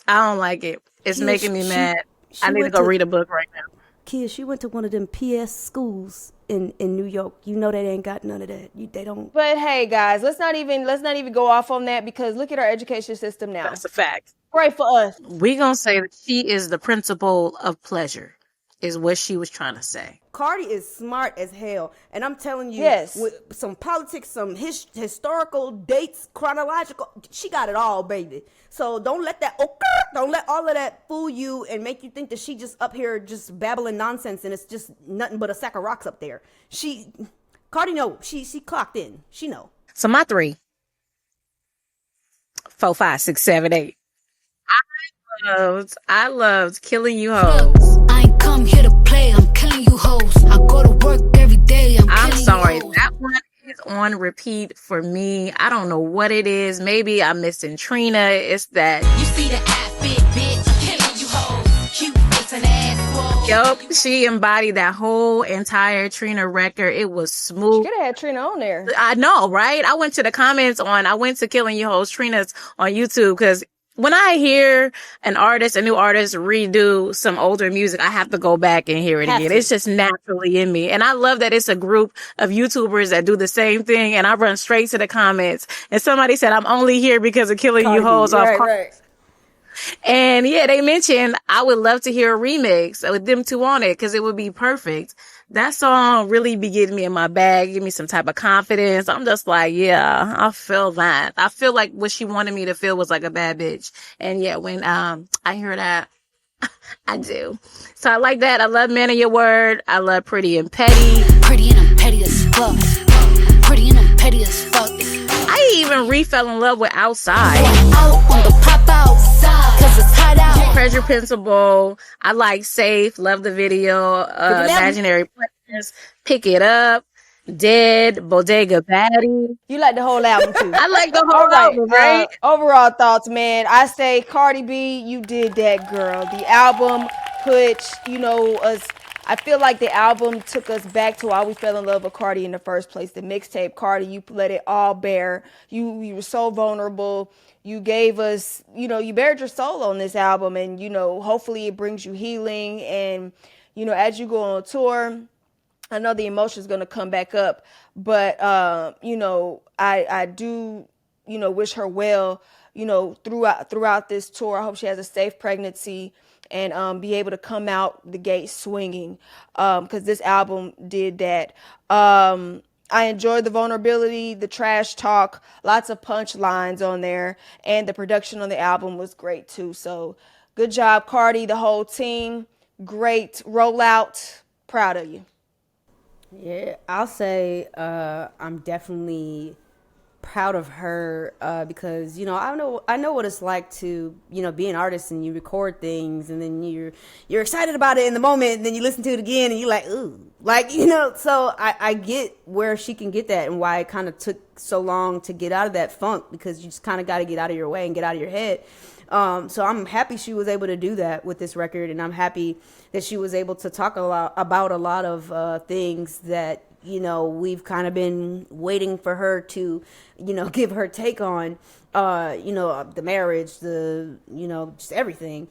Speaker 2: I don't like it. It's making me mad. I need to go read a book right now.
Speaker 4: Kids, she went to one of them PS schools in New York. You know they ain't got none of that. They don't.
Speaker 3: But hey, guys, let's not even go off on that because look at our education system now.
Speaker 2: That's a fact.
Speaker 3: Great for us.
Speaker 2: We gonna say that she is the principle of pleasure, is what she was trying to say.
Speaker 4: Cardi is smart as hell, and I'm telling you,
Speaker 3: Yes.
Speaker 4: with some politics, some historical dates, chronological, she got it all, baby. So don't let don't let all of that fool you and make you think that she just up here just babbling nonsense and it's just nothing but a sack of rocks up there. Cardi know, she clocked in. She know.
Speaker 2: So my 3, 4, 5, 6, 7, 8. I loved Killing You Hoes.
Speaker 15: I ain't come here to play, I'm killing you hoes. I go to work every day,
Speaker 2: I'm sorry, that one is on repeat for me. I don't know what it is. Maybe I'm missing Trina. It's that.
Speaker 15: You see the outfit, bitch, I'm killing you hoes. Cute face and ass swole.
Speaker 2: Yup, she embodied that whole entire Trina record. It was smooth.
Speaker 3: She could have had Trina on there.
Speaker 2: I know, right? I went to the comments I went to Killing You Hoes Trina's on YouTube because when I hear a new artist redo some older music, I have to go back and hear it again. It's just naturally in me. And I love that it's a group of YouTubers that do the same thing. And I run straight to the comments. And somebody said, I'm only here because of Killing You Hoes off. Right. And yeah, they mentioned I would love to hear a remix with them two on it because it would be perfect. That song really be getting me in my bag, give me some type of confidence. I'm just like, yeah, I feel that. I feel like what she wanted me to feel was like a bad bitch. And yeah, when I hear that, I do. So I like that. I love Man of Your Word. I love Pretty and Petty.
Speaker 15: Pretty and I'm petty as fuck. Pretty and I'm petty as fuck.
Speaker 2: I even re-fell in love with Outside.
Speaker 15: Out on the pop outside, cause it's hot out.
Speaker 2: Treasure Principle. I like Safe. Love the video. Imaginary Partners. Pick It Up. Dead. Bodega Baddie.
Speaker 3: You like the whole album too.
Speaker 2: I like the whole album, right?
Speaker 3: Overall thoughts, man. I say Cardi B, you did that, girl. The album put, us. I feel like the album took us back to why we fell in love with Cardi in the first place. The mixtape, Cardi, you let it all bare. You were so vulnerable. You gave us, you bared your soul on this album, and hopefully it brings you healing. And as you go on tour, I know the emotion is going to come back up, but I do wish her well throughout this tour. I hope she has a safe pregnancy and be able to come out the gate swinging, because this album did that. I enjoyed the vulnerability, the trash talk, lots of punchlines on there, and the production on the album was great too. So good job, Cardi, the whole team. Great Rollout. Proud of you.
Speaker 4: Yeah, I'll say I'm definitely proud of her because I know what it's like to be an artist and you record things and then you're excited about it in the moment and then you listen to it again and you're like, ooh, so I get where she can get that and why it kind of took so long to get out of that funk, because you just kind of got to get out of your way and get out of your head. So I'm happy she was able to do that with this record, and I'm happy that she was able to talk about a lot of things that we've kind of been waiting for her to give her take on, the marriage, just everything.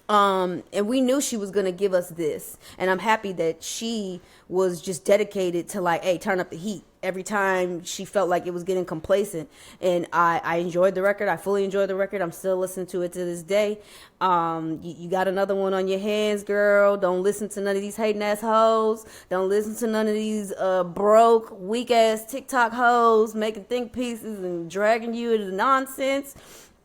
Speaker 4: And we knew she was going to give us this, and I'm happy that she was just dedicated to hey, turn up the heat every time she felt like it was getting complacent. And I enjoyed the record. I fully enjoyed the record. I'm still listening to it to this day. You got another one on your hands, girl. Don't listen to none of these hating ass hoes. Don't listen to none of these broke, weak ass TikTok hoes making think pieces and dragging you into nonsense.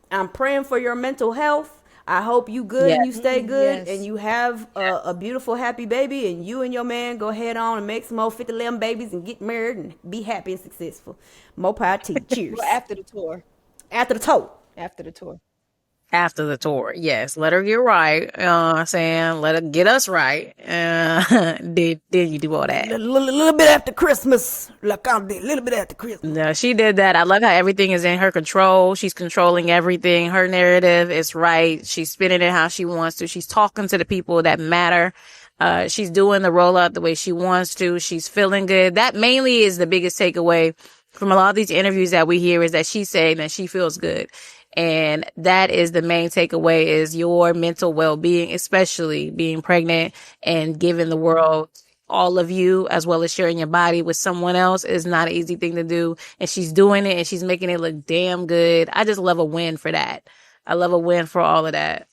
Speaker 4: I'm praying for your mental health. I hope you good and you stay good and you have a beautiful, happy baby, and you and your man go head on and make some more 50-11 babies and get married and be happy and successful. More power to you. Cheers.
Speaker 3: Well, after the tour.
Speaker 4: After the tour.
Speaker 3: After the tour.
Speaker 2: After the tour, yes. Let her get right. I'm saying, let her get us right. Did you do all that?
Speaker 4: A little bit after Christmas. Like I did. A little bit after Christmas.
Speaker 2: No, she did that. I love how everything is in her control. She's controlling everything. Her narrative is right. She's spinning it how she wants to. She's talking to the people that matter. She's doing the rollout the way she wants to. She's feeling good. That mainly is the biggest takeaway from a lot of these interviews that we hear is that she's saying that she feels good. And that is the main takeaway, is your mental well-being, especially being pregnant and giving the world all of you, as well as sharing your body with someone else, is not an easy thing to do. And she's doing it, and she's making it look damn good. I just love a win for that. I love a win for all of that.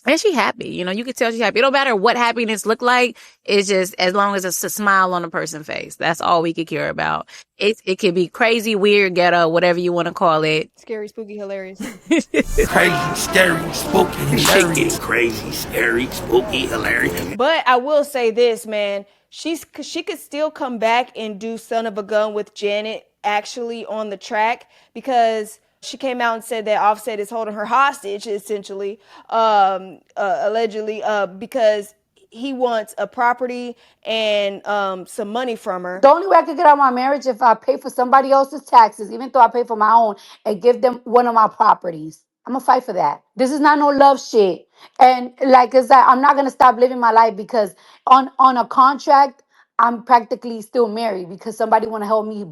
Speaker 2: And she happy. You know, you can tell she's happy. It don't matter what happiness look like. It's just as long as it's a smile on a person's face. That's all we could care about. It could be crazy, weird, ghetto, whatever you want to call it.
Speaker 3: Scary, spooky, hilarious.
Speaker 8: Crazy, scary, spooky, hilarious. Crazy, scary, spooky, hilarious.
Speaker 3: But I will say this, man. She could still come back and do Son of a Gun with Janet actually on the track, because she came out and said that Offset is holding her hostage, essentially, allegedly, because he wants a property and some money from her.
Speaker 1: The only way I could get out of my marriage if I pay for somebody else's taxes, even though I pay for my own, and give them one of my properties. I'm gonna fight for that. This is not no love shit. And like I said, I'm not gonna stop living my life because on a contract, I'm practically still married because somebody wanna hold me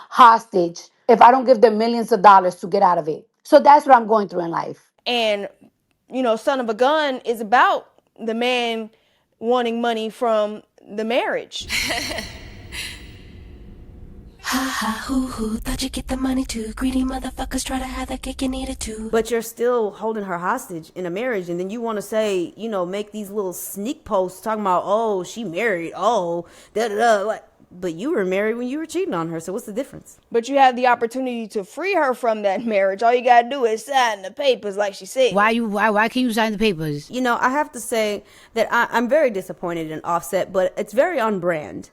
Speaker 1: hostage if I don't give them millions of dollars to get out of it. So that's what I'm going through in life.
Speaker 3: And, you know, Son of a Gun is about the man wanting money from the marriage.
Speaker 12: Ha ha hoo hoo, thought you get the money too. Greedy motherfuckers try to have the cake and eat it too.
Speaker 4: But you're still holding her hostage in a marriage, and then you want to say, you know, make these little sneak posts talking about, oh, she married, oh, da da da. Like, but you were married when you were cheating on her, so what's the difference?
Speaker 3: But you have the opportunity to free her from that marriage. All you gotta do is sign the papers, like she said.
Speaker 1: Why can't you sign the papers?
Speaker 4: You know, I have to say that I'm very disappointed in Offset, but it's very on brand.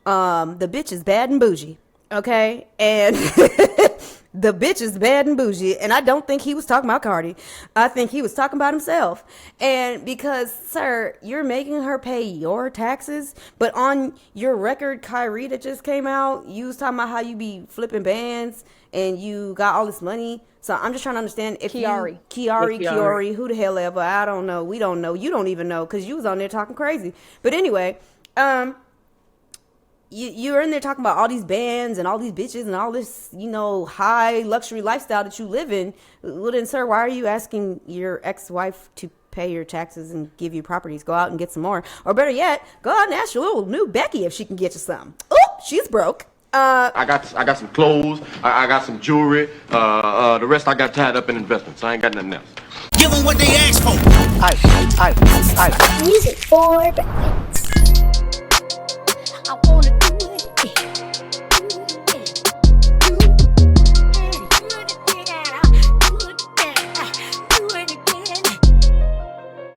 Speaker 4: The bitch is bad and bougie. Okay, and the bitch is bad and bougie, and I don't think he was talking about Cardi. I think he was talking about himself. And because, sir, you're making her pay your taxes, but on your record, Kyrie, that just came out, you was talking about how you be flipping bands and you got all this money. So I'm just trying to understand if Kiari, who the hell ever, I don't know. We don't know. You don't even know because you was on there talking crazy. But anyway, You're in there talking about all these bands and all these bitches and all this, you know, high luxury lifestyle that you live in. Well, then, sir, why are you asking your ex-wife to pay your taxes and give you properties? Go out and get some more. Or better yet, go out and ask your little new Becky if she can get you some. Oh, she's broke.
Speaker 7: I got some clothes. I got some jewelry. The rest I got tied up in investments. I ain't got nothing else.
Speaker 8: Give them what they asked for.
Speaker 12: Music for breakfast.